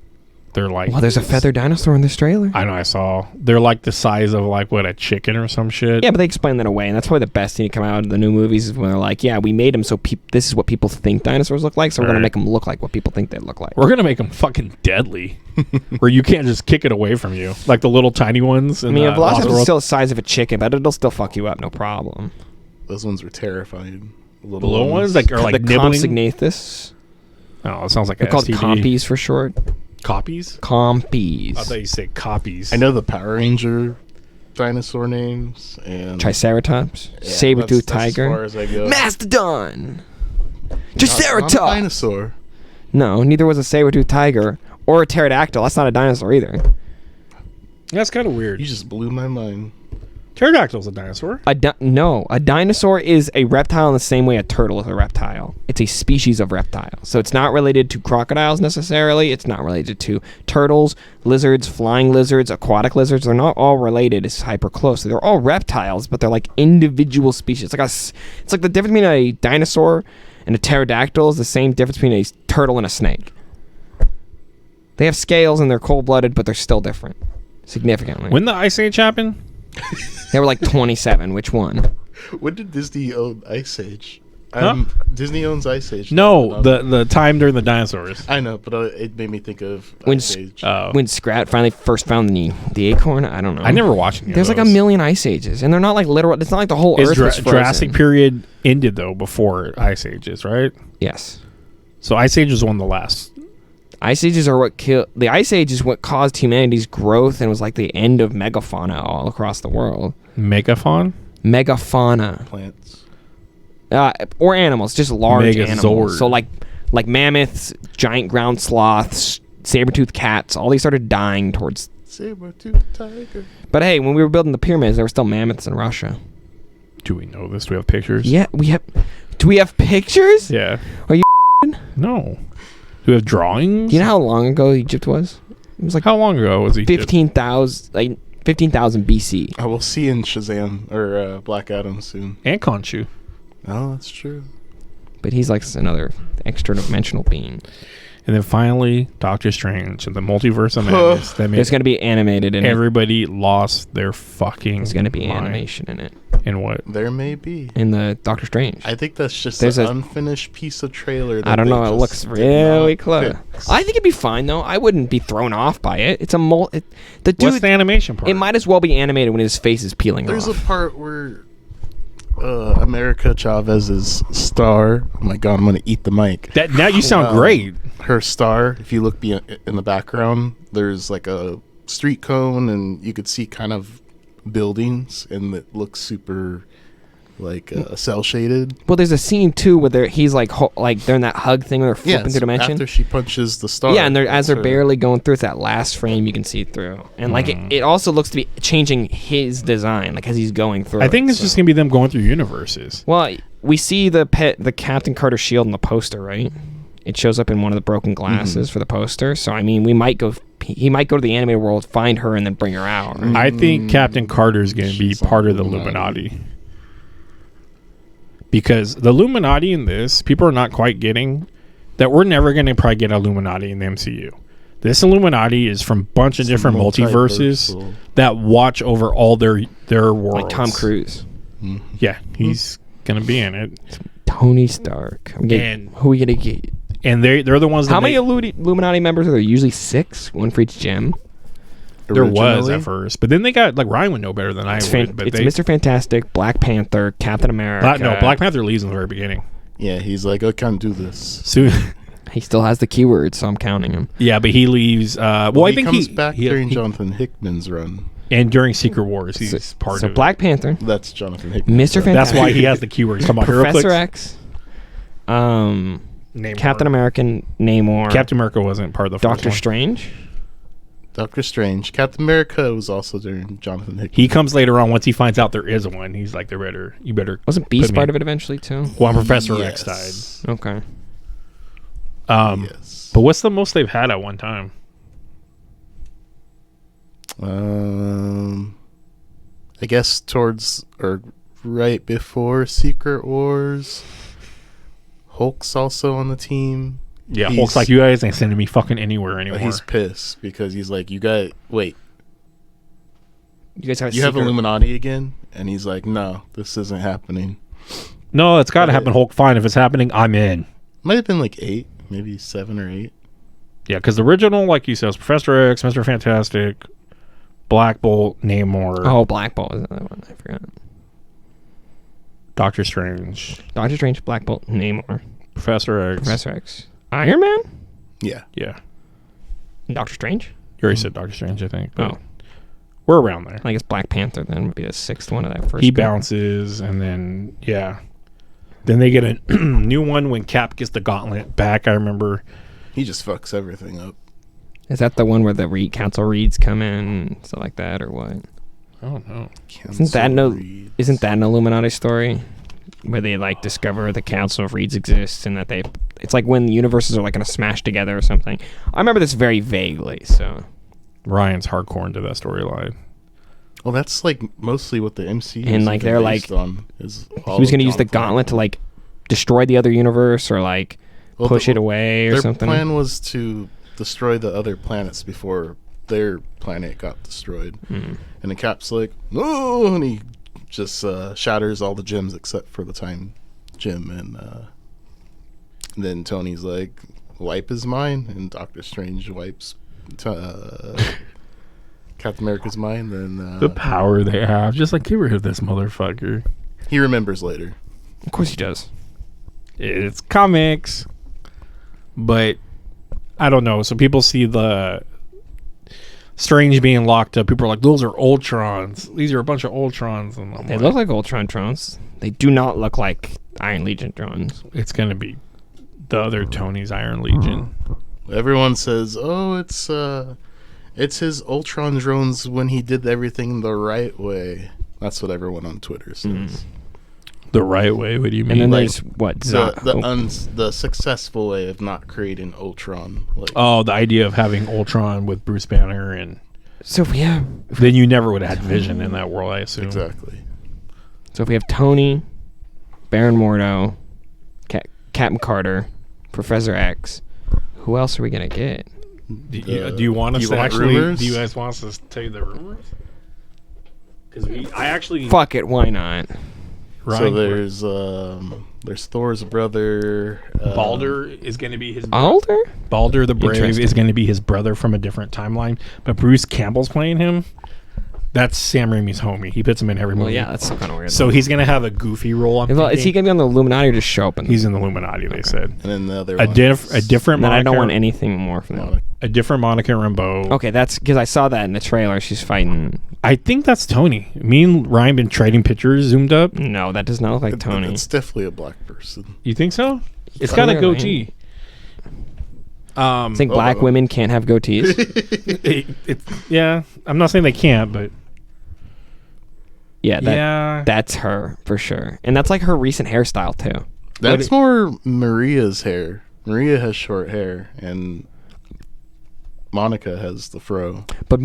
they're like. Well, there's a feathered dinosaur in this trailer. I know, I saw. They're like the size of, like, what, a chicken or some shit? Yeah, but they explain that away, and that's probably the best thing to come out of the new movies is when they're like, yeah, we made them so this is what people think dinosaurs look like, so we're going Right. to make them look like what people think they look like. We're going to make them fucking deadly. Where you can't just kick it away from you. Like the little tiny ones. I mean, a velociraptor is still the size of a chicken, but it'll still fuck you up, no problem. Those ones were terrifying. The The little ones that are like the nibbling. Compsognathus. Oh, it sounds like They're a called STD. compies for short. Copies? Compies. I thought you said copies. I know the Power Ranger dinosaur names and Triceratops. yeah, Saber-toothed that's as far tiger. as I go. Mastodon. Not a Triceratops. dinosaur. No, neither was a saber-toothed tiger or a pterodactyl. That's not a dinosaur either. That's kind of weird. You just blew my mind. Pterodactyl's a dinosaur. No, a dinosaur is a reptile in the same way a turtle is a reptile. It's a species of reptile. So it's not related to crocodiles necessarily. It's not related to turtles, lizards, flying lizards, aquatic lizards. They're not all related. It's hyper close. So they're all reptiles, but they're like individual species. It's like the difference between a dinosaur and a pterodactyl is the same difference between a turtle and a snake. They have scales and they're cold-blooded, but they're still different significantly. When the Ice Age happened? They were like 27. Which one? When did Disney own Ice Age? Huh? Disney owns Ice Age. No, the time during the dinosaurs. I know, but it made me think of When Ice Age. When Scrat finally first found the acorn, I don't know. I never watched any of There's like a those. million ice ages, and they're not like literal. It's not like the whole Is Earth was frozen. Jurassic period ended though before Ice Ages, right? Yes, So Ice Age was one of the last. ice ages are what killed. The ice age is what caused humanity's growth and was like the end of megafauna all across the world. Megafauna? Megafauna, Plants. or animals, just large Megazord. animals. So like mammoths, giant ground sloths, saber-toothed cats. All these started dying towards. Saber-toothed tiger. But hey, when we were building the pyramids, there were still mammoths in Russia. Do we know this? Do we have pictures? Yeah, we have. Do we have pictures? Yeah. Are you No. Do we have drawings? Do you know how long ago Egypt was? It was like How long ago was he? 15,000 BC. I will see in Shazam or Black Adam soon. And Khonshu. Oh, that's true. But he's like another extra dimensional being. And then finally, Doctor Strange and the Multiverse of Madness. That made There's going to be animated in it. everybody lost their fucking. There's going to be mind. animation in it. In what? There may be. In the Doctor Strange. I think that's just There's an a- unfinished piece of trailer. I don't they know. It just looks did really not close. fix. I think it'd be fine though. I wouldn't be thrown off by it. It's a the What's dude. the animation part? It might as well be animated when his face is peeling There's off. a part where America Chavez's star. Oh my god, I'm gonna eat the mic. That now you sound great. Her star. If you look in the background, there's like a street cone, and you could see kind of buildings, and it looks super cell shaded. Well, there's a scene too where he's like they're in that hug thing where they're flipping through dimension. After she punches the star. Yeah, and they're barely going through. It's that last frame you can see through, and like it also looks to be changing his design, like as he's going through. I think it's just gonna be them going through universes. Well, we see the Captain Carter shield in the poster, right? It shows up in one of the broken glasses for the poster. So I mean, he might go to the animated world, find her, and then bring her out. Right? I think Captain Carter is gonna be part of the Illuminati. Because the Illuminati in this, people are not quite getting that we're never going to probably get Illuminati in the MCU. This Illuminati is from a bunch of different multiverses that watch over all their worlds. Like Tom Cruise. Yeah, he's going to be in it. Tony Stark. And who are we going to get? And they're the ones that How many Illuminati members are there? Usually 6, one for each gem. There was at first, but then they got like Ryan would know better than I would. But it's Mr. Fantastic, Black Panther, Captain America. Black Panther leaves in the very beginning. Yeah, he's like, I can't do this. Soon, he still has the keywords, so I'm counting him. Yeah, but he leaves. I think he comes back during Jonathan Hickman's run, and during Secret Wars, he's part of it. So Black Panther. That's Jonathan Hickman. Mr. Fantastic. That's why he has the keywords. Come on, Professor X. Namor. Captain American, Namor. Captain America wasn't part of the first Doctor one. Strange. Doctor Strange. Captain America was also during Jonathan Hickman. He comes later on once he finds out there is one. He's like, you better. Wasn't Beast part of it eventually too? Well, Professor X died. Okay. Yes. But what's the most they've had at one time? I guess towards or right before Secret Wars. Hulk's also on the team. Yeah, Hulk's like, you guys ain't sending me fucking anywhere anymore. He's pissed because he's like, you guys have Illuminati again? And he's like, no, this isn't happening. No, it's got to happen, Hulk. Fine, if it's happening, I'm in. Might have been like 8, maybe 7 or 8. Yeah, because the original, like you said, was Professor X, Mr. Fantastic, Black Bolt, Namor. Oh, Black Bolt is another one. I forgot. Doctor Strange, Black Bolt, Namor, Professor X, Iron Man. Yeah. Doctor Strange. You already said Doctor Strange, I think. Oh, we're around there. I guess Black Panther then would be the 6th one of that first. He bounces, and then then they get a new one when Cap gets the gauntlet back. I remember he just fucks everything up. Is that the one where the council reads come in and stuff like that, or what? I don't know. Isn't that an Illuminati story where they like discover the Council of Reeds exists and that it's like when the universes are like gonna smash together or something? I remember this very vaguely. So Ryan's hardcore into that storyline. Well, that's like mostly what the MCU and like they're like he was gonna use the gauntlet to like destroy the other universe or like push it away or something. Their plan was to destroy the other planets before their planet got destroyed. And the Cap's like, no, and he just shatters all the gems except for the time gem. And then Tony's like, wipe is mine, and Doctor Strange wipes Captain America's mind. Then the power they have, just like, get rid of this motherfucker. He remembers later. Of course he does. It's comics, but I don't know. So people see the Strange being locked up. People are like, those are Ultrons. These are a bunch of Ultrons. And they look like Ultron drones. They do not look like Iron Legion drones. It's going to be the other Tony's Iron Legion. Everyone says, oh, it's his Ultron drones when he did everything the right way. That's what everyone on Twitter says. The right way? What do you mean? And then like, there's what? The successful way of not creating Ultron. Like, the idea of having Ultron with Bruce Banner and... So if we have... Then you never would have had Vision in that world, I assume. Exactly. So if we have Tony, Baron Mordo, Captain Carter, Professor X, who else are we going to get? Do you want us to actually... Rumors? Do you guys want us to tell you the rumors? Because I actually... Fuck it, why not? Ryan, so there's Thor's brother. Balder is going to be his... Balder? Balder the Brave is going to be his brother from a different timeline. But Bruce Campbell's playing him. That's Sam Raimi's homie. He puts him in every movie. Well, yeah, that's kind of weird. So he's gonna have a goofy role. well, is he gonna be on the Illuminati or just show up? He's in the Illuminati. They said And then the other a different. Then I don't Monica, want anything more from them. a different Monica Rambeau. Okay, that's because I saw that in the trailer. She's fighting. I think that's Tony. Me and Ryan been trading pictures zoomed up. No, that does not look like Tony. It's definitely a black person. You think so? It's got a Clearly. goatee. Think black women can't have goatees? Yeah, I'm not saying they can't, but Yeah, that's her for sure, and that's like her recent hairstyle too. That's more Maria's hair. Maria has short hair, and Monica has the fro. But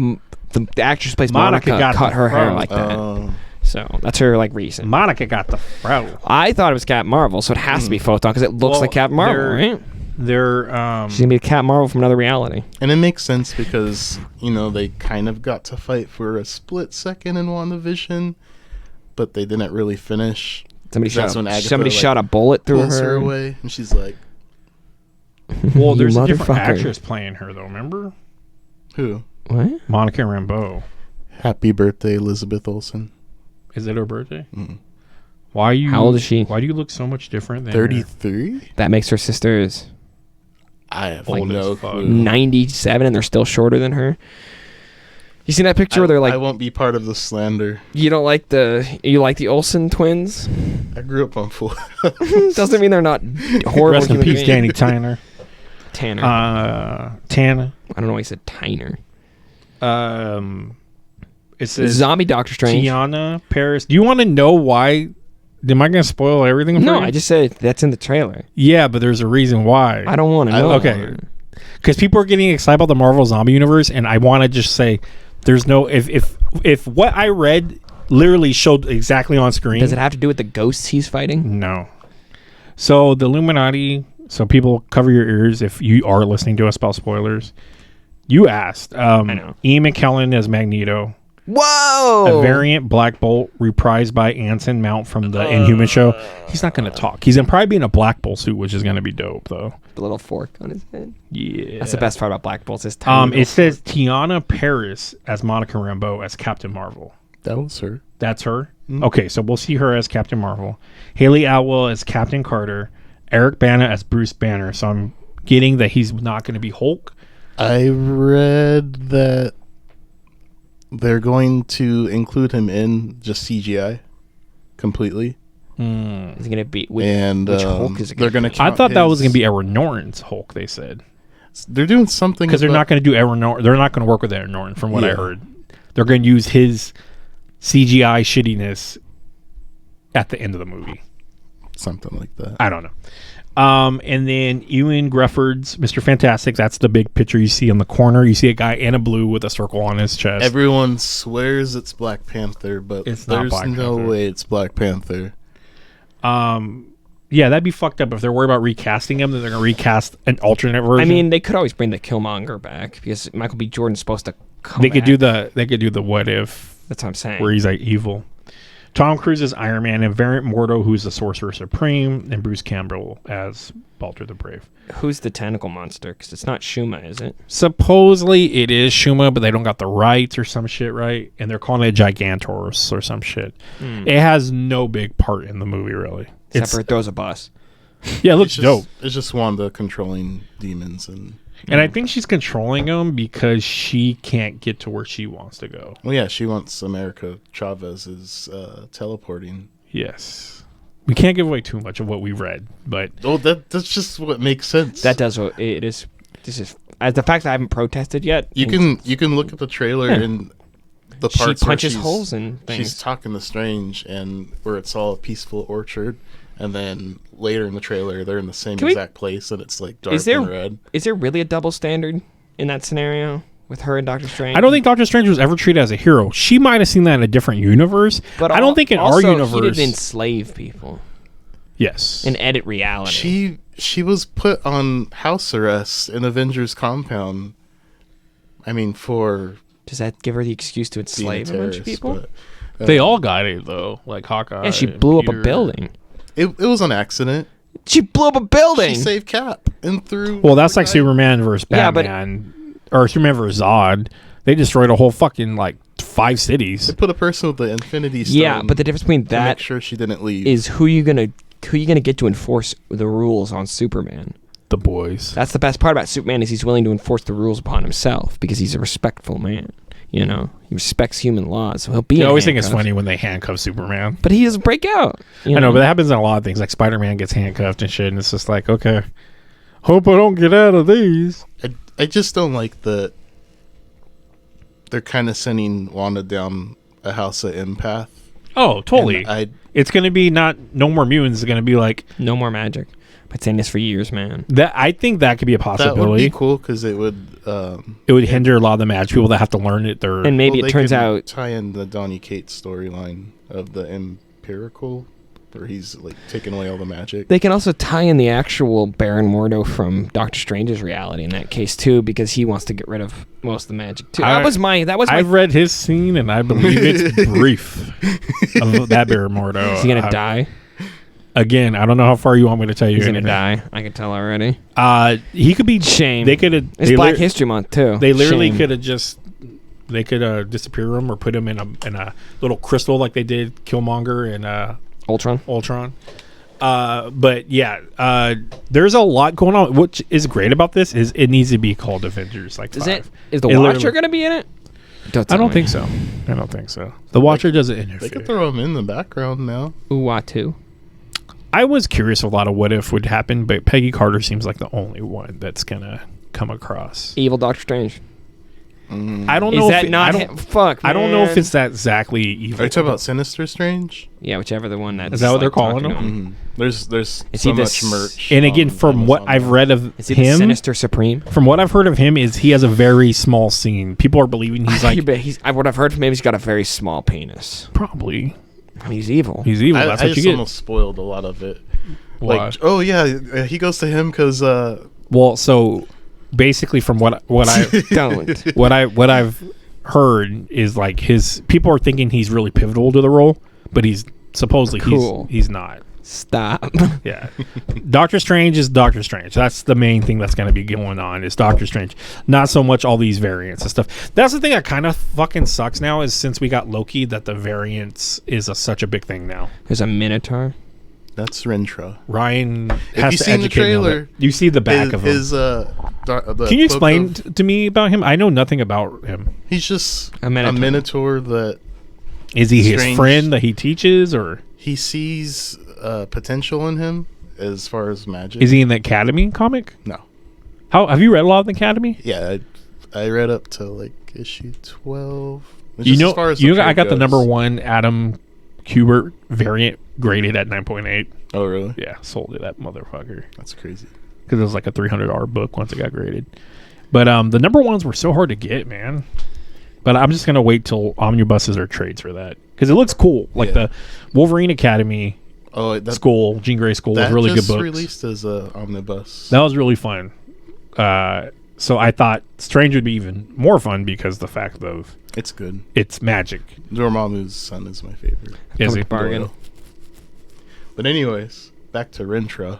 the actress who plays Monica Monica got cut the her hair fro. like that, so that's her like recent. Monica got the fro. I thought it was Captain Marvel, so it has to be Photon because it looks Well, like Captain Marvel, right? They're She's gonna be a Captain Marvel from another reality. And it makes sense because, they kind of got to fight for a split second in WandaVision, but they didn't really finish. Somebody That's shot. when Agatha, Somebody shot a bullet through pulls her her. away, and she's like, well, You there's a different motherfucker. actress playing her though. Remember who? What? Monica Rambeau? Happy birthday, Elizabeth Olsen. Is it her birthday? Mm. Why are you? How old is she? Why do you look so much different than her? 33? That makes her sisters I have Old no as fuck. clue. 97, and they're still shorter than her. You seen that picture where they're like, I won't be part of the slander. you like the Olsen twins? I grew up on Full. Doesn't mean they're not horrible. Rest in human peace, beings. Danny Tyner. Tanner. Tana. I don't know why he said Tyner. It says Zombie Doctor Strange. Tiana Paris. Do you want to know why? Am I going to spoil everything for No, you? I just said that's in the trailer. Yeah, but there's a reason why. I don't want to know. Okay. Because people are getting excited about the Marvel Zombie Universe, and I want to just say, there's no if what I read literally showed exactly on screen. Does it have to do with the ghosts he's fighting? No. So the Illuminati. So people cover your ears if you are listening to us about spoilers. You asked. I know. Ian McKellen as Magneto. Whoa! A variant Black Bolt reprised by Anson Mount from the Inhuman show. He's not going to talk. He's going to probably be in a Black Bolt suit, which is going to be dope, though. The little fork on his head. Yeah. That's the best part about Black Bolts. Is tiny It says Tiana Paris as Monica Rambeau as Captain Marvel. That was her. That's her? Okay, so we'll see her as Captain Marvel. Haley Atwell as Captain Carter. Eric Bana as Bruce Banner. So I'm getting that he's not going to be Hulk. I read that they're going to include him in just CGI completely. Is it gonna be? Which Hulk is it? They're Gonna going be? to. I thought that was going to be Edward Norton's Hulk, they said. They're doing something Because they're about- not going to do Edward Norton. They're not going to work with Edward Norton, from what I Yeah. heard. They're going to use his CGI shittiness at the end of the movie. something like that. I don't know. And then Ewan Gruffudd's Mr. Fantastic. That's the big picture you see in the corner. You see a guy in a blue with a circle on his chest. Everyone swears it's Black Panther, but It's not there's Black no Panther. way it's Black Panther. Yeah, that'd be fucked up if they're worried about recasting him. Then they're gonna recast an alternate version. I mean, they could always bring the Killmonger back because Michael B. Jordan's supposed to come. they could back. do the what if That's what I'm saying. where he's like evil. Tom Cruise as Iron Man, and Variant Mordo, who's the Sorcerer Supreme, and Bruce Campbell as Baldur the Brave. Who's the tentacle monster? Because it's not Shuma, is it? Supposedly it is Shuma, but they don't got the rights or some shit, right? And they're calling it Gigantorus or some shit. It has no big part in the movie, really. Except for it throws a bus. Yeah, it looks dope. It's just Wanda controlling demons and. And I think she's controlling them because she can't get to where she wants to go. Well, yeah, she wants America Chavez's teleporting. Yes. We can't give away too much of what we read, but Oh, that's just what makes sense. That does. It is. This is the fact that I haven't protested yet. you can look at the trailer and the She parts where punches she's- holes in things. She's talking to Strange, and where it's all a peaceful orchard, and then later in the trailer they're in the same Can we- exact place, and it's like dark Is there and red. is there really a double standard in that scenario with her and Doctor Strange? I don't think Doctor Strange was ever treated as a hero. She might have seen that in a different universe, but I don't think in our also, universe. he didn't enslave people Yes. and edit reality. She was put on house arrest in Avengers compound. I mean, for Does that give her the excuse to being a enslave a bunch of terrorist, people? but, They all got it though, like Hawkeye. Yeah, she and blew up a Peter. building. it was an accident. She blew up a building. She saved Cap and threw. Well, that's the like guy- Superman versus Yeah, but- Batman, or Superman versus Zod. They destroyed a whole fucking like 5 cities. They put a person with the Infinity Stone. Yeah, but the difference between to that make sure she didn't leave. is who you gonna get to enforce the rules on Superman. The boys. That's the best part about Superman is he's willing to enforce the rules upon himself because he's a respectful man. You know, he respects human laws, so he'll be. I always think handcuffs. it's funny when they handcuff Superman. But he doesn't break out. I know, but that happens in a lot of things. Like Spider-Man gets handcuffed and shit, and it's just like, okay, hope I don't get out of these. I just don't like that they're kind of sending Wanda down a house of empath. Oh, totally. It's going to be no more mutants. It's going to be like no more magic. I've been saying this for years, man. that. I think that could be a possibility. That would be cool because it would hinder a lot of the magic people that have to learn it. And maybe it turns out tie in the Donny Cates storyline of the empirical, where he's like taking away all the magic. they can also tie in the actual Baron Mordo from Doctor Strange's reality in that case too, because he wants to get rid of most of the magic too. That was my. I've read his scene, and I believe it's brief. Of that Baron Mordo. Is he gonna die? Again, I don't know how far you want me to tell you. He's gonna die. I can tell already. He could be Shame. They could have. It's Black History Month too. They literally Shame. could have just. They could disappear him or put him in a little crystal like they did Killmonger and Ultron. But yeah, there's a lot going on. What is great about this is it needs to be called Avengers. Like, Is 5. the It Watcher literally- gonna be in it? I don't think so. The Watcher doesn't They interfere. could throw him in the background now. Uatu. I was curious a lot of what if would happen, but Peggy Carter seems like the only one that's gonna come across. Evil Doctor Strange. I don't Is know. that if not I him? don't, Fuck. I don't know if man. it's that exactly evil. Are you talking about Sinister Strange? Yeah, whichever the one that's. Is that what they're calling talking to him? There's Is so he the much merch. And again, on from what Amazon I've now. read of Is he the him, Sinister Supreme? from what I've heard of him, is he has a very small scene. People are believing he's like What I've heard from him, he's got a very small penis. probably I mean, he's evil. he's evil. I That's I what you just get. almost spoiled a lot of it. Why? Like, oh yeah, he goes to him because Well, so basically, from what I Don't. what I've heard is like his people are thinking he's really pivotal to the role, but he's supposedly Cool. he's not. Stop. Yeah, Doctor Strange is Doctor Strange. That's the main thing that's going to be going on is Doctor Strange. Not so much all these variants and stuff. That's the thing that kind of fucking sucks now is since we got Loki that the variants is such a big thing now. There's a Minotaur. that's Rentra. Ryan has you to seen the educate me on trailer, that. You see the back of him. Can you explain to me about him? I know nothing about him. He's just A Minotaur. Minotaur that Is he his Strange. friend that he teaches, or he sees potential in him as far as magic. is he in the Academy comic? No. How have you read a lot of the Academy? Yeah, I read up to like issue 12. It's You just know, as far as the I trade got the goes. number 1 Adam Kubert variant graded at 9.8. Oh really? Yeah, sold it that motherfucker That's crazy. because it was like a $300 book once it got graded. But the number 1s were so hard to get, man. But I'm just gonna wait till omnibuses or trades for that because it looks cool. Like the Wolverine Academy Oh, that School, Jean Grey School was that really good just books. released as a omnibus. That was really fun. So I thought Strange would be even more fun because the fact of It's good. it's magic. Dormammu's son is my favorite. Is he? Bargain. Doyle. But anyways, back to Rentra.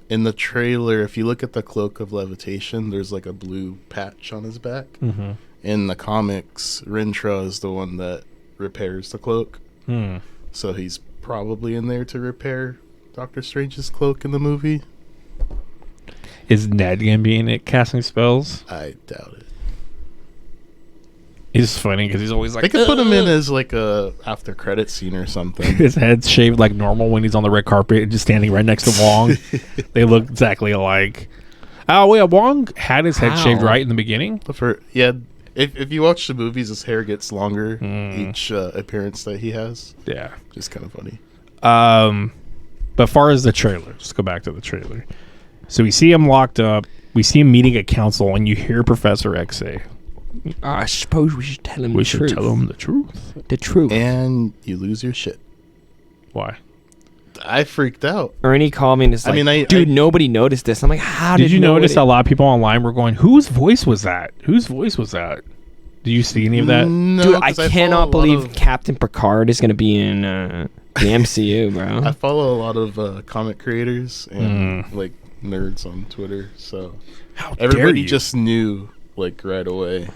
In the trailer, if you look at the cloak of levitation, there's like a blue patch on his back. Mm-hmm. In the comics, Rentra is the one that repairs the cloak. Hmm. So he's probably in there to repair Doctor Strange's cloak in the movie. Is Ned gonna be in it casting spells? I doubt it. It's funny because he's always like They could put him in as like a after credit scene or something. his head's shaved like normal when he's on the red carpet and just standing right next to Wong. They look exactly alike. Oh yeah, Wong had his head How? shaved right in the beginning. If you watch the movies, his hair gets longer each appearance that he has. Yeah. Just kind of funny. But far as the trailer, let's go back to the trailer. So we see him locked up. We see him meeting a council, and you hear Professor X say, I suppose we should tell him "We the should truth. tell him the truth." The truth. And you lose your shit. Why? I freaked out. Ernie called me and is I like, mean, dude, nobody noticed this. I'm like, how Did you notice nobody? a lot of people online were going, "Whose voice was that? Whose voice was that?" Did you see any of that? No, Dude, I 'cause follow cannot a lot believe of- Captain Picard is going to be in the MCU, bro. I follow a lot of comic creators and like nerds on Twitter, so How dare everybody you? just knew like right away.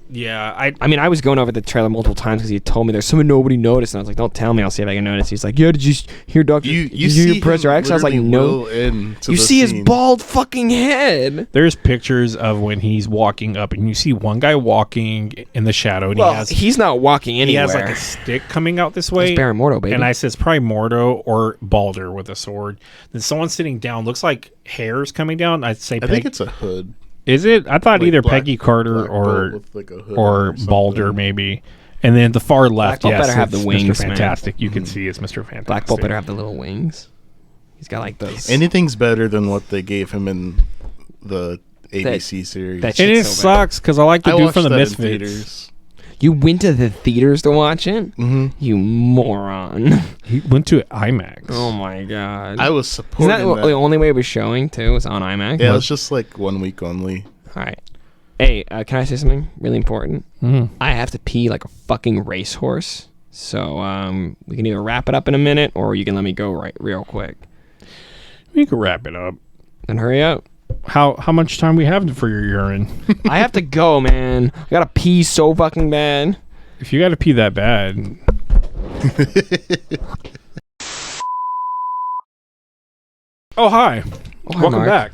Yeah, I mean, I was going over the trailer multiple times because he told me there's something nobody noticed, and I was like, "Don't tell me, I'll see if I can notice." He's like, "Yeah, did you hear Doctor? You hear see Professor him X?" I was like, literally "No." will into You the see his scene. bald fucking head. there's pictures of when he's walking up, and you see one guy walking in the shadow, and Well, he's not walking he anywhere. has like a stick coming out this way. It's Baron Mordo, baby. And I said it's probably Mordo or Balder with a sword. Then someone sitting down, looks like hair's coming down. I'd say I think it's a hood. Is it? I thought Like either Black- Peggy Carter Black Bolt or with like a hood or something. Balder maybe. And then the far left, Bolt yes, better have the it's wings, Mr. man. Fantastic. You can see it's Mr. Fantastic. Black Bolt better have the little wings. He's got like those. Anything's better than what they gave him in the ABC series. that And it shit's so bad. sucks because I like the I dude watched from the that in Misfits. theaters. You went to the theaters to watch it? Mm-hmm. You moron. He went to IMAX. Oh my god. I was Isn't supporting that that. the only way it was showing too? Was on IMAX? Yeah, it was just like 1 week only. All right. Hey, can I say something really important? Mhm. I have to pee like a fucking racehorse. So we can either wrap it up in a minute or you can let me go real quick. We can wrap it up. Then hurry up. How much time we have for your urine? I have to go, man. I gotta pee so fucking bad. If you got to pee that bad. Oh, hi. Oh, hi, Welcome Mark. back.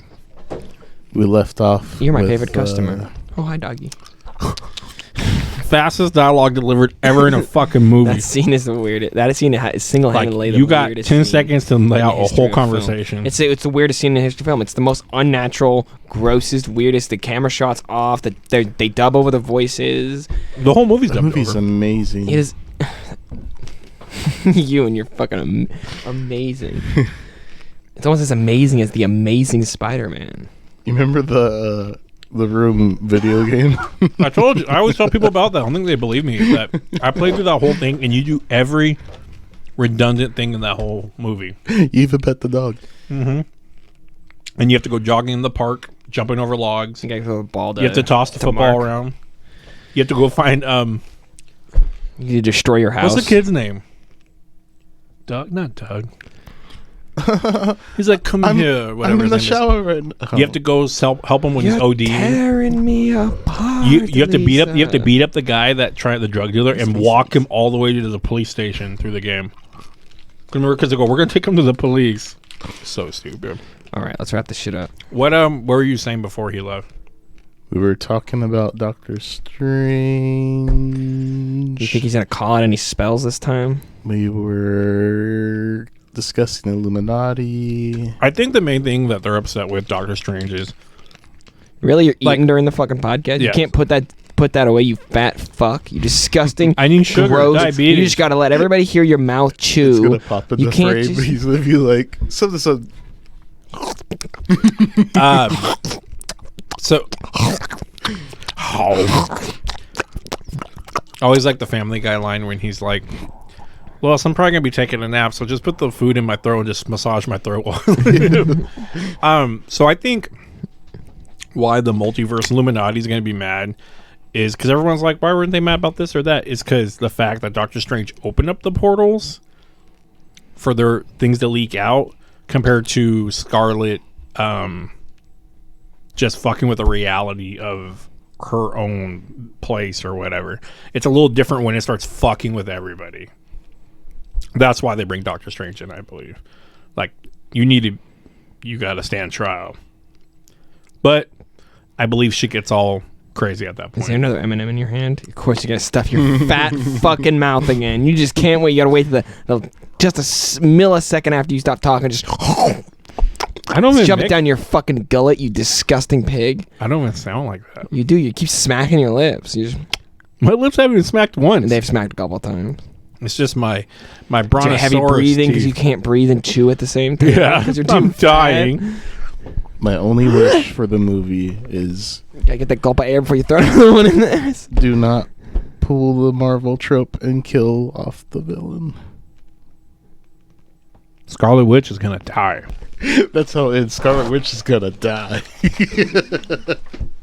We left off. You're my with, favorite customer. Oh, hi, doggy. Fastest dialogue delivered ever in a fucking movie. That scene is the weirdest. That scene is single-handedly the you got weirdest 10 scene seconds to lay in out the a history whole of film. conversation. It's the weirdest scene in the history of film. It's the most unnatural, grossest, weirdest. The camera shots off. They dub over the voices. The whole movie's The dubbed movie's over. amazing. It is. You and you're fucking amazing. It's almost as amazing as the Amazing Spider-Man. You remember the Room video game? I told you. I always tell people about that. I don't think they believe me. That I played through that whole thing, and you do every redundant thing in that whole movie. You even pet the dog. Mm-hmm. And you have to go jogging in the park, jumping over logs. You gotta throw a ball. You have to toss the football around. You have to go find You need to destroy your house. what's the kid's name? Doug, not Doug. He's like, come here. Whatever I'm in his the name is. shower right now. You have to go help him when he's ODing. Tearing me apart. You have to beat up. You have to Lisa. beat up the guy the drug dealer and walk him all the way to the police station through the game. Remember, because they go, we're gonna take him to the police. So stupid. All right, let's wrap this shit up. What were you saying before he left? We were talking about Doctor Strange. Do you think he's gonna call out any spells this time? We were discussing Illuminati. I think the main thing that they're upset with Doctor Strange is Really, you're Like- eating during the fucking podcast? You Yes. can't put that away, you fat fuck. You disgusting. I need sugar, gross. diabetes. You just gotta let everybody hear your mouth chew. It's gonna pop in You the can't frame. just- He's gonna be like something. So, always like the Family Guy line when he's like, "Well, so I'm probably gonna be taking a nap, so just put the food in my throat and just massage my throat." So I think why the multiverse Illuminati is gonna be mad is because everyone's like, "Why weren't they mad about this or that?" Is because the fact that Doctor Strange opened up the portals for their things to leak out, compared to Scarlet just fucking with the reality of her own place or whatever. It's a little different when it starts fucking with everybody. That's why they bring Doctor Strange in, I believe. Like, you gotta stand trial. But I believe shit gets all crazy at that point. Is there another M&M in your hand? Of course, you gotta stuff your fat fucking mouth again. You just can't wait. You gotta wait just a millisecond after you stop talking. Just I don't even shove it down your fucking gullet, you disgusting pig. I don't even sound like that. You do. You keep smacking your lips. My lips haven't even smacked once. They've smacked a couple times. It's just my Is it brontosaurus heavy breathing because you teeth. can't breathe and chew at the same time? Yeah, 'Cause you're too I'm fat? dying. My only wish for the movie is Gotta get that gulp of air before you throw another one in there. do not pull the Marvel trope and kill off the villain. Scarlet Witch is gonna die. That's how Scarlet Witch is gonna die.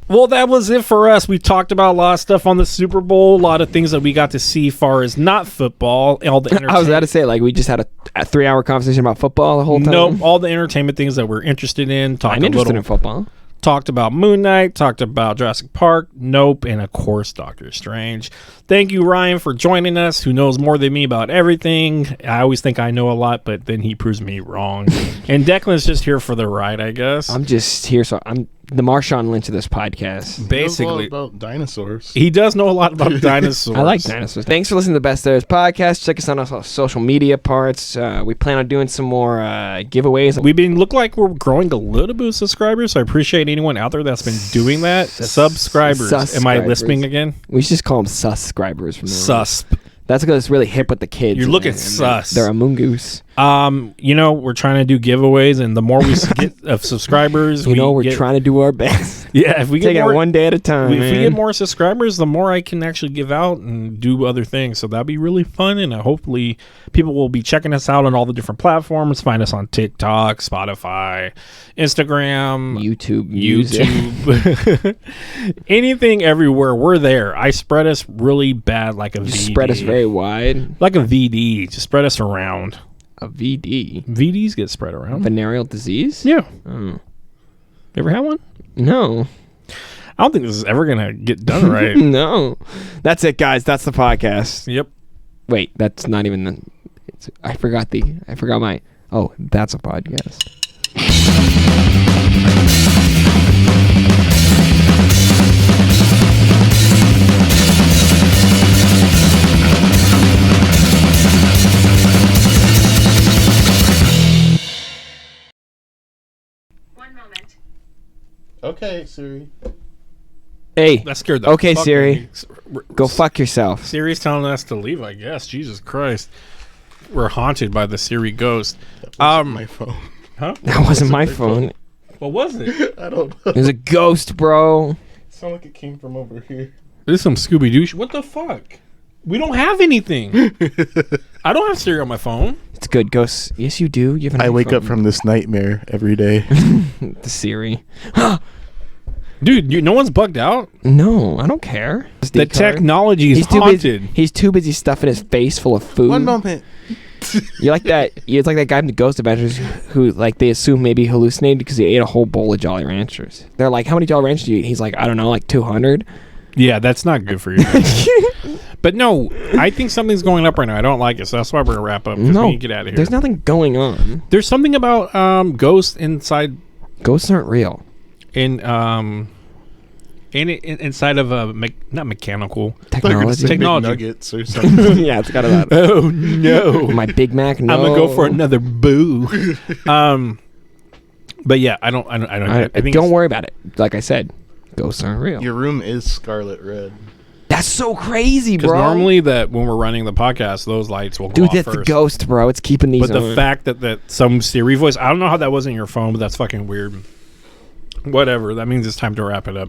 Well, that was it for us. We talked about a lot of stuff on the Super Bowl, a lot of things that we got to see far as not football, all the I was about to say, like, we just had a 3-hour conversation about football the whole time. Nope, all the entertainment things that we're interested in. Talk I'm a interested little, in football. talked about Moon Knight, talked about Jurassic Park, Nope, and of course Doctor Strange. Thank you, Ryan, for joining us, who knows more than me about everything. I always think I know a lot, but then he proves me wrong. And Declan's just here for the ride, I guess. I'm just here, so I'm the Marshawn Lynch of this podcast. Basically, about dinosaurs. he does know a lot about dinosaurs. I like dinosaurs. Thanks for listening to the Best There's podcast. Check us out on our social media parts. We plan on doing some more giveaways. We've been look like we're growing a little bit of subscribers, so I appreciate anyone out there that's been doing that. Subscribers. Am I lisping again? We should just call them subscribers from now on. Susp. That's because it's really hip with the kids. You're looking and sus. They're a mongoose. We're trying to do giveaways, and the more we get of subscribers, we're trying to do our best. Yeah, if we take get it more, one day at a time. if we man. get more subscribers, the more I can actually give out and do other things. So that'd be really fun, and hopefully people will be checking us out on all the different platforms. Find us on TikTok, Spotify, Instagram, YouTube, anything, everywhere. We're there. I spread us really bad, like a VD. Spread us very wide. Like a VD. Just spread us around. A VD. VDs get spread around. Venereal disease? Yeah. Oh. You ever had one? No. I don't think this is ever gonna get done right. No. That's it, guys. That's the podcast. Yep. Wait, that's not even the. I forgot my. Oh, that's a podcast. Okay, Siri. Hey. That scared the Okay, fuck Siri. out of me. Go fuck yourself. Siri's telling us to leave, I guess. Jesus Christ. We're haunted by the Siri ghost. That wasn't my phone. Huh? That wasn't my phone. What was it? I don't know. It was a ghost, bro. It sounded like it came from over here. This is some Scooby-Doo What the fuck? We don't have anything. I don't have Siri on my phone. It's good. Ghosts. Yes, you do. You have an I wake iPhone. up from this nightmare every day. The Siri. Dude, no one's bugged out. No, I don't care. The technology is haunted. He's too busy stuffing his face full of food. One moment. You're like that. It's like that guy from the Ghost Adventures who, like, they assume maybe hallucinated because he ate a whole bowl of Jolly Ranchers. They're like, "How many Jolly Ranchers do you eat?" He's like, "I don't know, like 200." Yeah, that's not good for you. But no, I think something's going up right now. I don't like it, so that's why we're gonna wrap up. No, we need to get out of here. There's nothing going on. There's something about ghosts inside. Ghosts aren't real. Inside of a not mechanical Technology. Technology. Nuggets or something. Yeah, it's got a lot. Oh no, My Big Mac. No. I'm gonna go for another boo. But yeah, I don't. I think don't worry about it. Like I said, ghosts aren't real. Your room is scarlet red. That's so crazy, because bro. normally that when we're running the podcast, those lights will go Dude, off that's first. the ghost, bro. It's keeping these But the on. fact that some Siri voice, I don't know how that was in your phone, but that's fucking weird. Whatever. That means it's time to wrap it up.